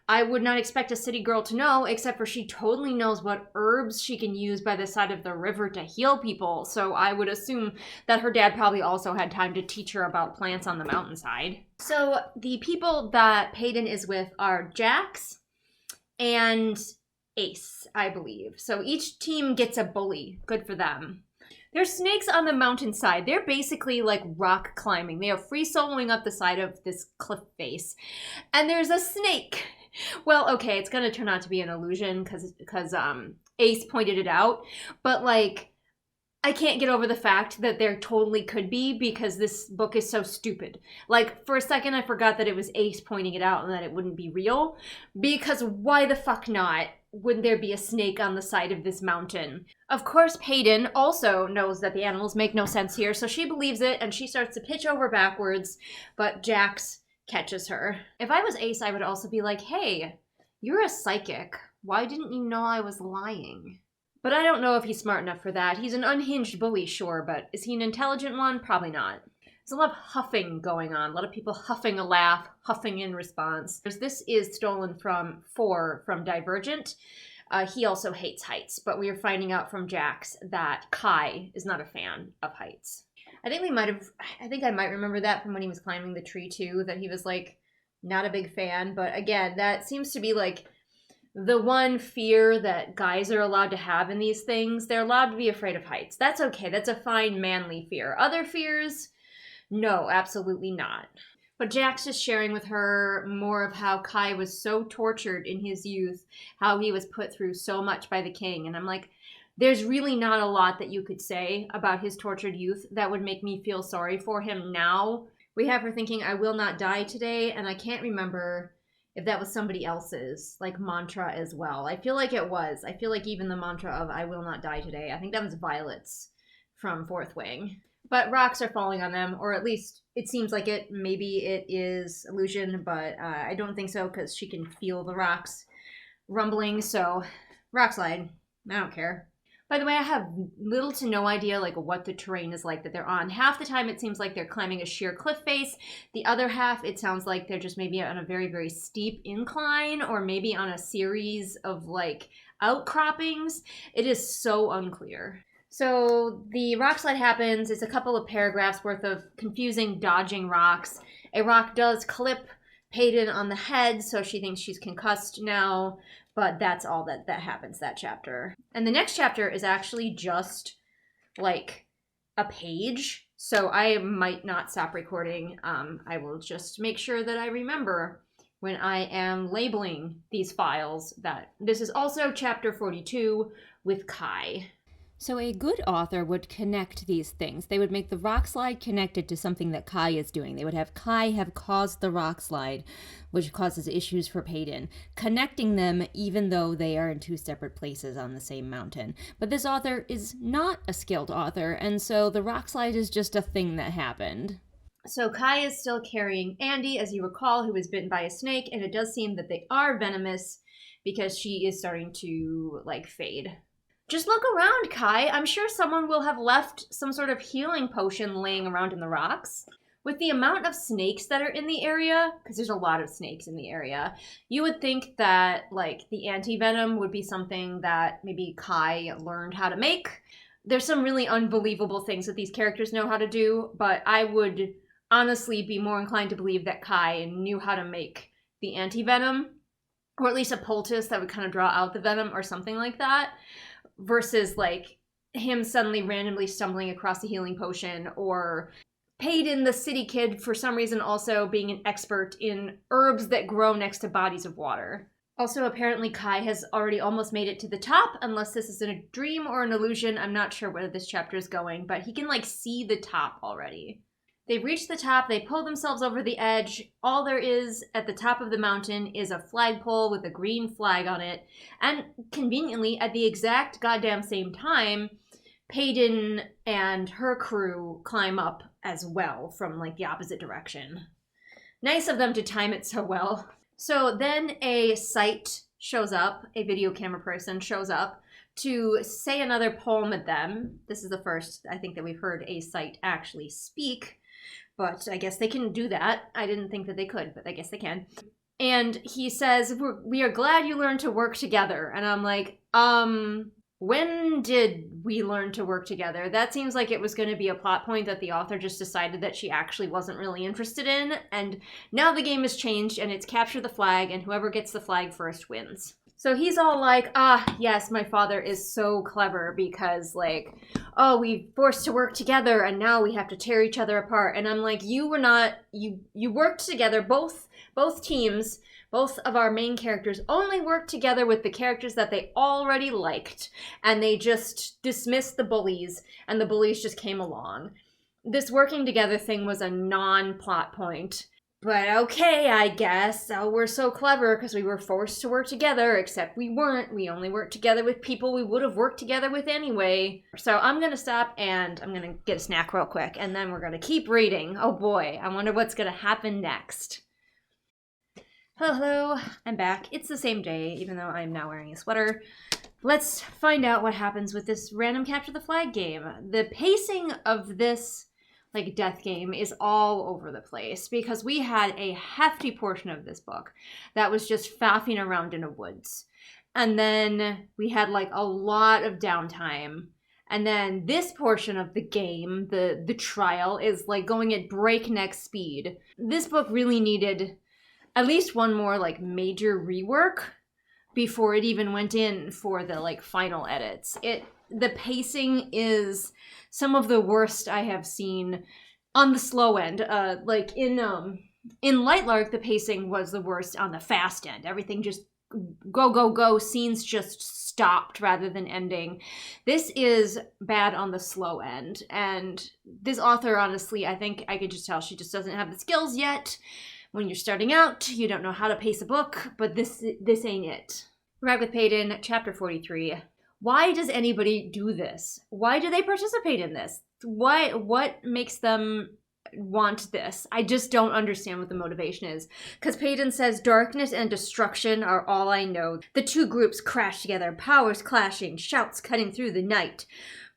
I would not expect a city girl to know, except for she totally knows what herbs she can use by the side of the river to heal people. So I would assume that her dad probably also had time to teach her about plants on the mountainside. So the people that Paeyden is with are Jax and Ace, I believe. So each team gets a bully. Good for them. There's snakes on the mountainside. They're basically like rock climbing. They are free soloing up the side of this cliff face. And there's a snake. Well, okay, it's gonna turn out to be an illusion because Ace pointed it out. But like, I can't get over the fact that there totally could be, because this book is so stupid. Like, for a second I forgot that it was Ace pointing it out and that it wouldn't be real. Because why the fuck not? Wouldn't there be a snake on the side of this mountain? Of course, Paeyden also knows that the animals make no sense here, so she believes it and she starts to pitch over backwards, but Jax catches her. If I was Ace, I would also be like, hey, you're a psychic. Why didn't you know I was lying? But I don't know if he's smart enough for that. He's an unhinged bully, sure, but is he an intelligent one? Probably not. There's a lot of huffing going on. A lot of people huffing a laugh, huffing in response. This is stolen from Divergent. He also hates heights, but we are finding out from Jax that Kai is not a fan of heights. I think I might remember that from when he was climbing the tree too, that he was like not a big fan. But again, that seems to be like the one fear that guys are allowed to have in these things. They're allowed to be afraid of heights. That's okay. That's a fine manly fear. Other fears, no, absolutely not. But Jax is sharing with her more of how Kai was so tortured in his youth, how he was put through so much by the king. And I'm like, there's really not a lot that you could say about his tortured youth that would make me feel sorry for him now. We have her thinking, I will not die today, and I can't remember if that was somebody else's, like, mantra as well. I feel like it was. I feel like even the mantra of I will not die today, I think that was Violet's from Fourth Wing. But rocks are falling on them, or at least it seems like it. Maybe it is illusion, but I don't think so, because she can feel the rocks rumbling, so rock slide. I don't care. By the way, I have little to no idea like what the terrain is like that they're on. Half the time it seems like they're climbing a sheer cliff face. The other half it sounds like they're just maybe on a very, very steep incline, or maybe on a series of like outcroppings. It is so unclear. So the rock slide happens. It's a couple of paragraphs worth of confusing dodging rocks. A rock does clip Paeyden on the head, so she thinks she's concussed now. But that's all that happens that chapter. And the next chapter is actually just like a page. So I might not stop recording. I will just make sure that I remember when I am labeling these files that this is also chapter 42 with Kai. So a good author would connect these things. They would make the rock slide connected to something that Kai is doing. They would have Kai have caused the rock slide, which causes issues for Paeyden, connecting them even though they are in two separate places on the same mountain. But this author is not a skilled author, and so the rock slide is just a thing that happened. So Kai is still carrying Andy, as you recall, who was bitten by a snake, and it does seem that they are venomous because she is starting to, like, fade. Just look around, Kai. I'm sure someone will have left some sort of healing potion laying around in the rocks. With the amount of snakes that are in the area, because there's a lot of snakes in the area, you would think that, like, the anti-venom would be something that maybe Kai learned how to make. There's some really unbelievable things that these characters know how to do, but I would honestly be more inclined to believe that Kai knew how to make the anti-venom, or at least a poultice that would kind of draw out the venom or something like that. Versus, like, him suddenly randomly stumbling across a healing potion, or Paeyden, the city kid, for some reason also being an expert in herbs that grow next to bodies of water. Also, apparently Kai has already almost made it to the top, unless this is a dream or an illusion. I'm not sure where this chapter is going, but he can, like, see the top already. They've reached the top, they pull themselves over the edge. All there is at the top of the mountain is a flagpole with a green flag on it. And conveniently, at the exact goddamn same time, Paeyden and her crew climb up as well from, like, the opposite direction. Nice of them to time it so well. So then a sight shows up, a video camera person shows up to say another poem at them. This is the first, I think, that we've heard a sight actually speak. But I guess they can do that. I didn't think that they could, but I guess they can. And he says, we are glad you learned to work together. And I'm like, when did we learn to work together? That seems like it was going to be a plot point that the author just decided that she actually wasn't really interested in. And now the game has changed and it's capture the flag and whoever gets the flag first wins. So he's all like, yes, my father is so clever because like, oh, we forced to work together and now we have to tear each other apart. And I'm like, you were not, you worked together, both teams. Both of our main characters only worked together with the characters that they already liked, and they just dismissed the bullies, and the bullies just came along. This working together thing was a non-plot point. But okay, I guess. Oh, we're so clever because we were forced to work together, except we weren't. We only worked together with people we would have worked together with anyway. So I'm going to stop and I'm going to get a snack real quick, and then we're going to keep reading. Oh boy, I wonder what's going to happen next. Hello, I'm back. It's the same day, even though I'm now wearing a sweater. Let's find out what happens with this random capture the flag game. The pacing of this, like, death game is all over the place because we had a hefty portion of this book that was just faffing around in the woods. And then we had, like, a lot of downtime. And then this portion of the game, the trial, is, like, going at breakneck speed. This book really needed at least one more like major rework before it even went in for the like final edits. The pacing is some of the worst I have seen on the slow end. Like in Lightlark, the pacing was the worst on the fast end. Everything just go, scenes just stopped rather than ending. This is bad on the slow end, and this author, honestly, I think I could just tell she just doesn't have the skills yet. When you're starting out, you don't know how to pace a book, but this ain't it. We're back with Paeyden, chapter 43. Why does anybody do this? Why do they participate in this? What makes them want this? I just don't understand what the motivation is. Because Paeyden says, darkness and destruction are all I know. The two groups crash together, powers clashing, shouts cutting through the night.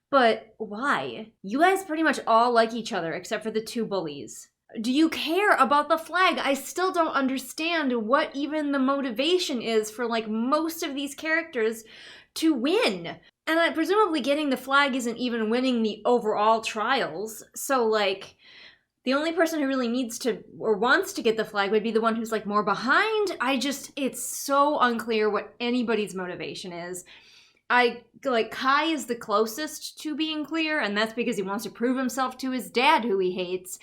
But why? You guys pretty much all like each other, except for the two bullies. Do you care about the flag? I still don't understand what even the motivation is for like most of these characters to win. And presumably getting the flag isn't even winning the overall trials. So like the only person who really needs to or wants to get the flag would be the one who's like more behind. It's so unclear what anybody's motivation is. Kai is the closest to being clear, and that's because he wants to prove himself to his dad who he hates.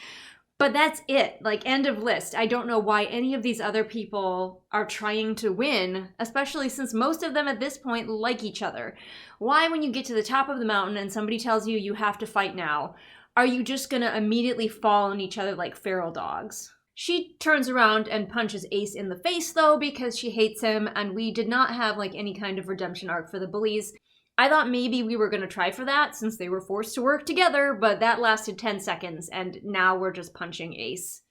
But that's it, like, end of list. I don't know why any of these other people are trying to win, especially since most of them at this point like each other. Why, when you get to the top of the mountain and somebody tells you you have to fight now, are you just gonna immediately fall on each other like feral dogs? She turns around and punches Ace in the face, though, because she hates him, and we did not have, like, any kind of redemption arc for the bullies. I thought maybe we were going to try for that since they were forced to work together, but that lasted 10 seconds, and now we're just punching Ace.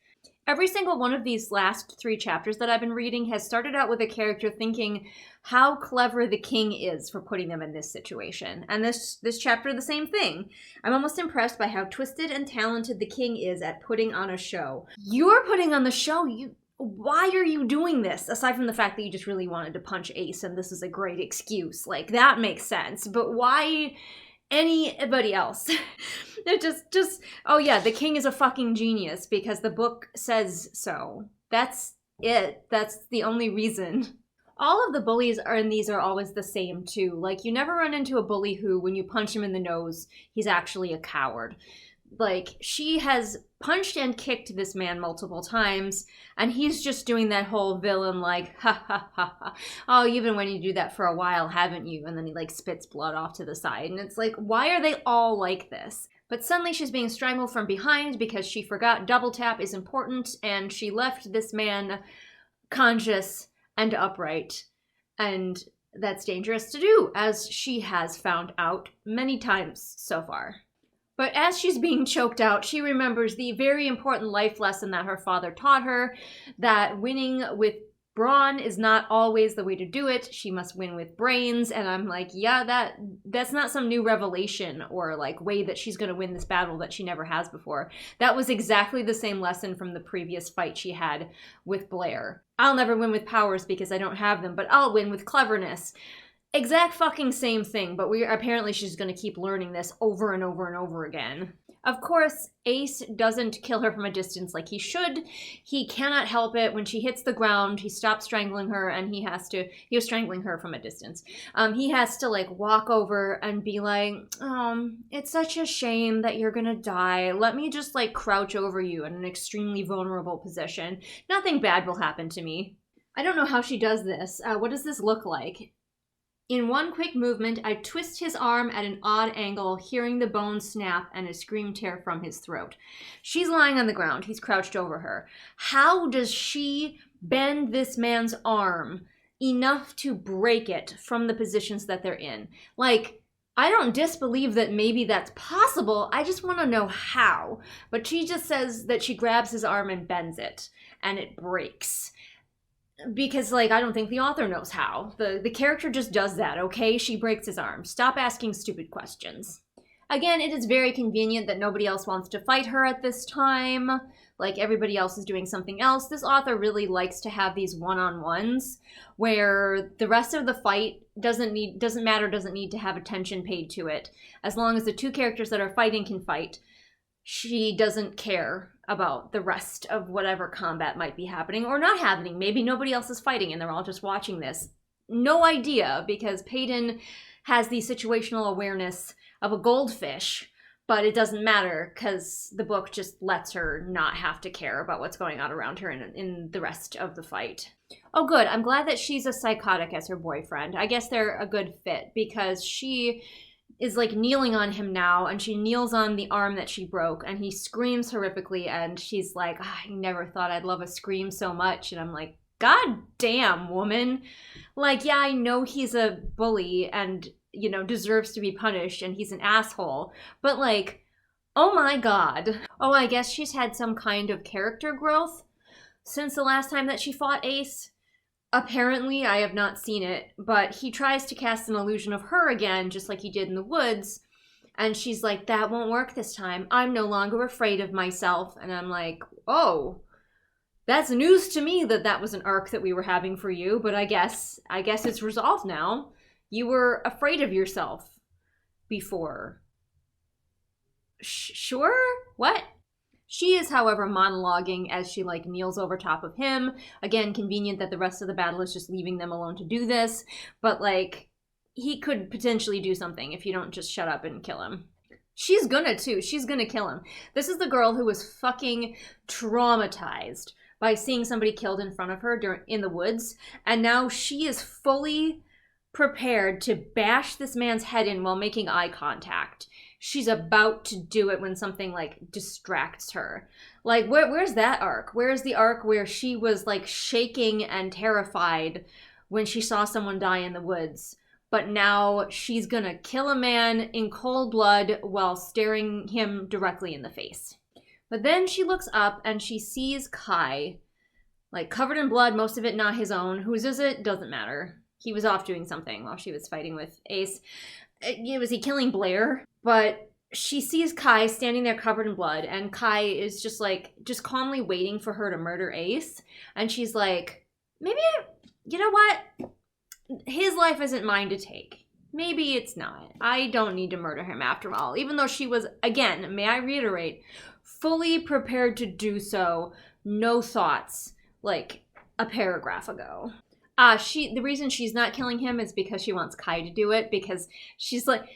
Every single one of these last 3 chapters that I've been reading has started out with a character thinking how clever the king is for putting them in this situation. And this chapter, the same thing. I'm almost impressed by how twisted and talented the king is at putting on a show. You're putting on the show, why are you doing this? Aside from the fact that you just really wanted to punch Ace and this is a great excuse. Like, that makes sense. But why anybody else? It just, oh yeah, the king is a fucking genius because the book says so. That's it. That's the only reason. All of the bullies in these are always the same too. Like, you never run into a bully who, when you punch him in the nose, he's actually a coward. Like, she has punched and kicked this man multiple times, and he's just doing that whole villain, like, ha ha ha ha. Oh, you've been waiting to do that for a while, haven't you? And then he, like, spits blood off to the side. And it's like, why are they all like this? But suddenly she's being strangled from behind because she forgot double tap is important, and she left this man conscious and upright. And that's dangerous to do, as she has found out many times so far. But as she's being choked out, she remembers the very important life lesson that her father taught her, that winning with brawn is not always the way to do it. She must win with brains. And I'm like, yeah, that's not some new revelation or like way that she's going to win this battle that she never has before. That was exactly the same lesson from the previous fight she had with Blair. I'll never win with powers because I don't have them, but I'll win with cleverness. Exact fucking same thing, but apparently she's going to keep learning this over and over and over again. Of course, Ace doesn't kill her from a distance like he should. He cannot help it. When she hits the ground, he stops strangling her, and he was strangling her from a distance. He has to like walk over and be like, it's such a shame that you're gonna die. Let me just like crouch over you in an extremely vulnerable position. Nothing bad will happen to me. I don't know how she does this. What does this look like? In one quick movement, I twist his arm at an odd angle, hearing the bone snap and a scream tear from his throat. She's lying on the ground. He's crouched over her. How does she bend this man's arm enough to break it from the positions that they're in? Like, I don't disbelieve that maybe that's possible. I just want to know how. But she just says that she grabs his arm and bends it, and it breaks. Because, like, I don't think the author knows how. The character just does that, okay? She breaks his arm. Stop asking stupid questions. Again, it is very convenient that nobody else wants to fight her at this time. Like, everybody else is doing something else. This author really likes to have these one-on-ones where the rest of the fight doesn't need to have attention paid to it. As long as the two characters that are fighting can fight, she doesn't care about the rest of whatever combat might be happening or not happening. Maybe nobody else is fighting and they're all just watching this. No idea, because Paeyden has the situational awareness of a goldfish, but it doesn't matter because the book just lets her not have to care about what's going on around her in the rest of the fight. Oh good, I'm glad that she's as psychotic as her boyfriend. I guess they're a good fit because she is like kneeling on him now, and she kneels on the arm that she broke, and he screams horrifically, and she's like, I never thought I'd love a scream so much. And I'm like, God damn, woman. Like, yeah, I know he's a bully and, you know, deserves to be punished, and he's an asshole, but like, oh my God. Oh, I guess she's had some kind of character growth since the last time that she fought Ace. Apparently, I have not seen it, but he tries to cast an illusion of her again, just like he did in the woods. And she's like, that won't work this time. I'm no longer afraid of myself. And I'm like, oh, that's news to me that was an arc that we were having for you. But I guess it's resolved now. You were afraid of yourself before. Sure? What? She is, however, monologuing as she, like, kneels over top of him. Again, convenient that the rest of the battle is just leaving them alone to do this. But, like, he could potentially do something if you don't just shut up and kill him. She's gonna, too. She's gonna kill him. This is the girl who was fucking traumatized by seeing somebody killed in front of her in the woods. And now she is fully prepared to bash this man's head in while making eye contact. She's about to do it when something, like, distracts her. Like, where's that arc? Where's the arc where she was, like, shaking and terrified when she saw someone die in the woods? But now she's gonna kill a man in cold blood while staring him directly in the face. But then she looks up and she sees Kai, like, covered in blood, most of it not his own. Whose is it? Doesn't matter. He was off doing something while she was fighting with Ace. Was he killing Blair? But she sees Kai standing there covered in blood, and Kai is just calmly waiting for her to murder Ace. And she's like, maybe, you know what? His life isn't mine to take. Maybe it's not. I don't need to murder him after all. Even though she was, again, may I reiterate, fully prepared to do so, no thoughts, like a paragraph ago. The reason she's not killing him is because she wants Kai to do it, because she's like,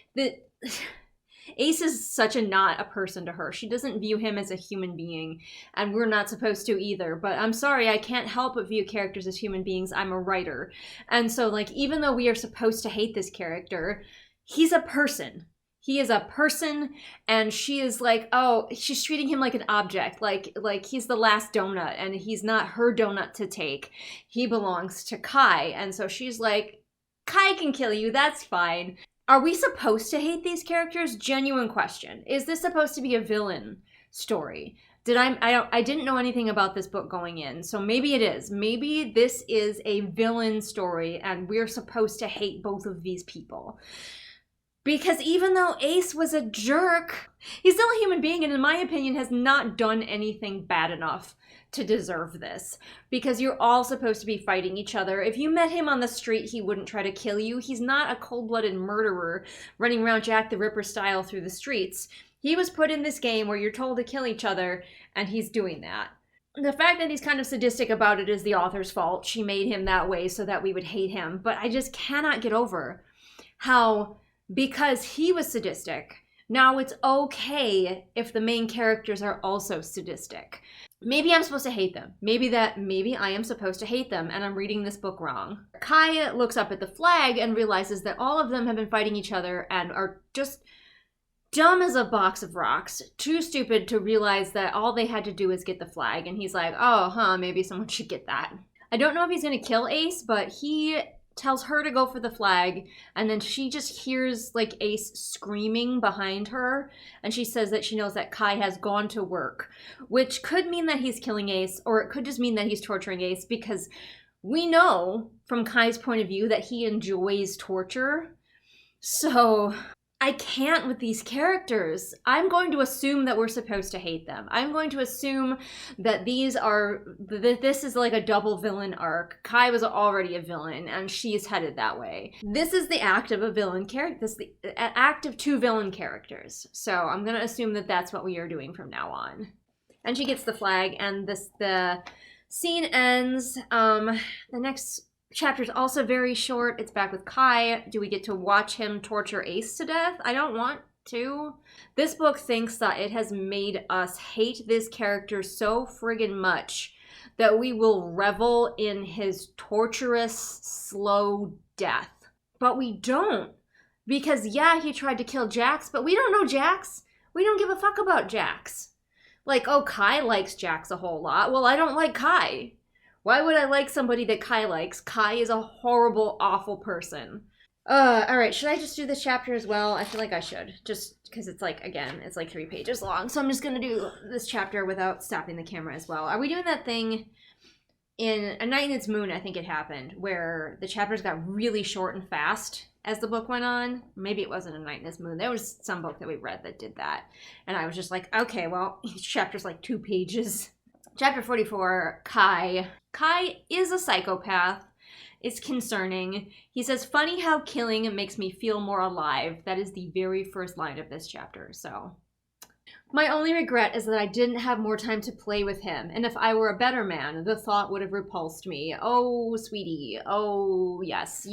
Ace is such not a person to her. She doesn't view him as a human being, and we're not supposed to either. But I'm sorry, I can't help but view characters as human beings. I'm a writer. And so, like, even though we are supposed to hate this character, he's a person. He is a person, and she is like, oh, she's treating him like an object, like he's the last donut, and he's not her donut to take. He belongs to Kai, and so she's like, Kai can kill you, that's fine. Are we supposed to hate these characters? Genuine question. Is this supposed to be a villain story? I didn't know anything about this book going in, so maybe it is. Maybe this is a villain story and we're supposed to hate both of these people. Because even though Ace was a jerk, he's still a human being and in my opinion has not done anything bad enough to deserve this. Because you're all supposed to be fighting each other. If you met him on the street, he wouldn't try to kill you. He's not a cold-blooded murderer running around Jack the Ripper style through the streets. He was put in this game where you're told to kill each other, and he's doing that. The fact that he's kind of sadistic about it is the author's fault. She made him that way so that we would hate him. But I just cannot get over how, because he was sadistic, now it's okay if the main characters are also sadistic. Maybe I'm supposed to hate them. Maybe I am supposed to hate them, and I'm reading this book wrong. Kai looks up at the flag and realizes that all of them have been fighting each other and are just dumb as a box of rocks, too stupid to realize that all they had to do is get the flag. And he's like, maybe someone should get that. I don't know if he's going to kill Ace, but he tells her to go for the flag. And then she just hears like Ace screaming behind her. And she says that she knows that Kai has gone to work, which could mean that he's killing Ace, or it could just mean that he's torturing Ace, because we know from Kai's point of view that he enjoys torture. So I can't with these characters. I'm going to assume that we're supposed to hate them. I'm going to assume that this is like a double villain arc. Kai was already a villain and she's headed that way. This is the act of a villain character. This is the act of two villain characters. So I'm going to assume that that's what we are doing from now on. And she gets the flag and the scene ends. The next chapter is also very short. It's back with Kai. Do we get to watch him torture Ace to death? I don't want to. This book thinks that it has made us hate this character so friggin' much that we will revel in his torturous, slow death. But we don't. Because yeah, he tried to kill Jax, but we don't know Jax. We don't give a fuck about Jax. Like, oh, Kai likes Jax a whole lot. Well, I don't like Kai. Why would I like somebody that Kai likes? Kai is a horrible, awful person. Alright, should I just do this chapter as well? I feel like I should. Just because it's like, again, it's like 3 pages long. So I'm just going to do this chapter without stopping the camera as well. Are we doing that thing in A Night in Its Moon, I think it happened, where the chapters got really short and fast as the book went on? Maybe it wasn't A Night in Its Moon. There was some book that we read that did that. And I was just like, okay, well, each chapter's like 2 pages. Chapter 44, Kai. Kai is a psychopath. It's concerning. He says, funny how killing makes me feel more alive. That is the very first line of this chapter, so. My only regret is that I didn't have more time to play with him, and if I were a better man, the thought would have repulsed me. Oh, sweetie. Oh, yes.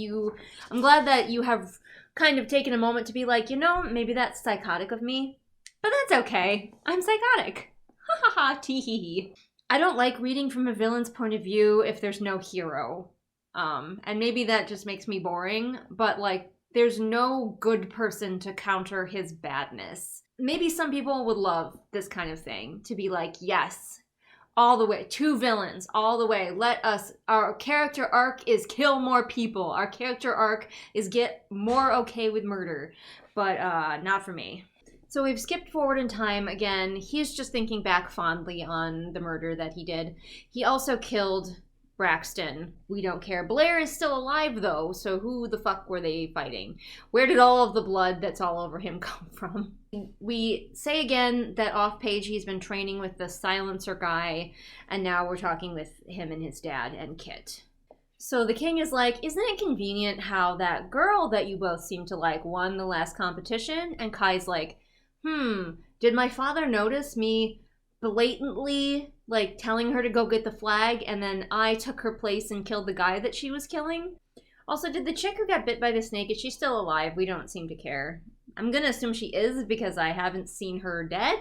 I'm glad that you have kind of taken a moment to be like, maybe that's psychotic of me, but that's okay. I'm psychotic. Ha ha ha, tee hee hee. I don't like reading from a villain's point of view if there's no hero. And maybe that just makes me boring, but like, there's no good person to counter his badness. Maybe some people would love this kind of thing, to be like, yes, all the way, 2 villains, all the way. Our character arc is kill more people. Our character arc is get more okay with murder, but not for me. So we've skipped forward in time again. He's just thinking back fondly on the murder that he did. He also killed Braxton. We don't care. Blair is still alive though, so who the fuck were they fighting? Where did all of the blood that's all over him come from? We say again that off page he's been training with the silencer guy, and now we're talking with him and his dad and Kit. So the king is like, isn't it convenient how that girl that you both seem to like won the last competition? And Kai's like, did my father notice me blatantly, like, telling her to go get the flag, and then I took her place and killed the guy that she was killing? Also, did the chick who got bit by the snake, is she still alive? We don't seem to care. I'm gonna assume she is because I haven't seen her dead,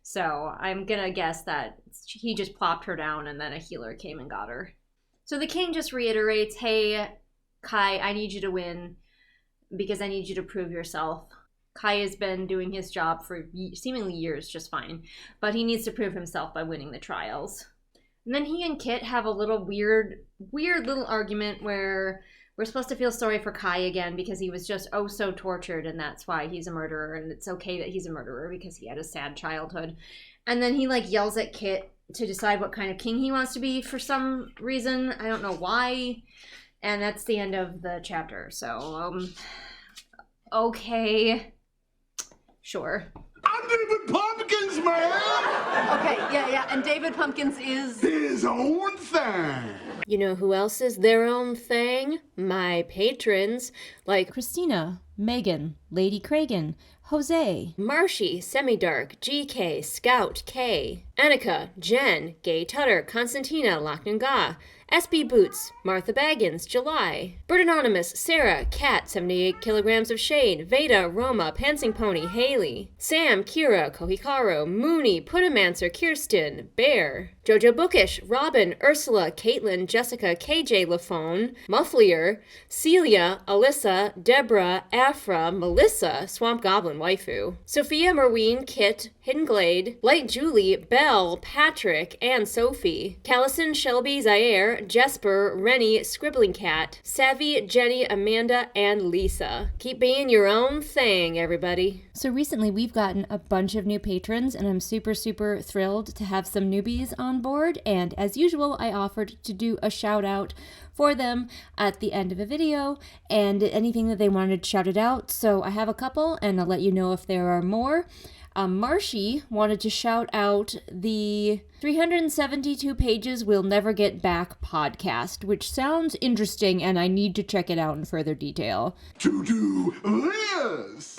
so I'm gonna guess that he just plopped her down and then a healer came and got her. So the king just reiterates, hey, Kai, I need you to win because I need you to prove yourself. Kai has been doing his job for seemingly years just fine, but he needs to prove himself by winning the trials. And then he and Kit have a little weird little argument where we're supposed to feel sorry for Kai again because he was just so tortured, and that's why he's a murderer, and it's okay that he's a murderer because he had a sad childhood. And then he like yells at Kit to decide what kind of king he wants to be for some reason. I don't know why. And that's the end of the chapter. So, okay. Sure. I'm David Pumpkins, man! Okay, yeah, and David Pumpkins is... His own thing! You know who else is their own thing? My patrons, like Christina, Megan, Lady Kragan, Jose, Marshy, Semidark, GK, Scout, K, Annika, Jen, Gay Tutter, Constantina, Locknanga, SB Boots, Martha Baggins, July, Bird Anonymous, Sarah, Cat, 78 kilograms of shade, Veda, Roma, Pansing Pony, Haley, Sam, Kira, Kohikaru, Mooney, Puttamancer, Kirsten, Bear, Jojo Bookish, Robin, Ursula, Caitlin, Jessica, KJ Lafone, Mufflier, Celia, Alyssa, Deborah, Afra, Melissa, Swamp Goblin Waifu, Sophia, Marween, Kit, Hidden Glade, Light Julie, Belle, Patrick, and Sophie, Callison, Shelby, Zaire, Jesper, Rennie, Scribbling Cat, Savvy, Jenny, Amanda, and Lisa. Keep being your own thing, everybody. So recently we've gotten a bunch of new patrons, and I'm super thrilled to have some newbies on board. And as usual, I offered to do a shout out for them at the end of a video and anything that they wanted shouted out. So I have a couple, and I'll let you know if there are more. Marshy wanted to shout out the 372 pages We'll Never Get Back podcast, which sounds interesting, and I need to check it out in further detail. To do this!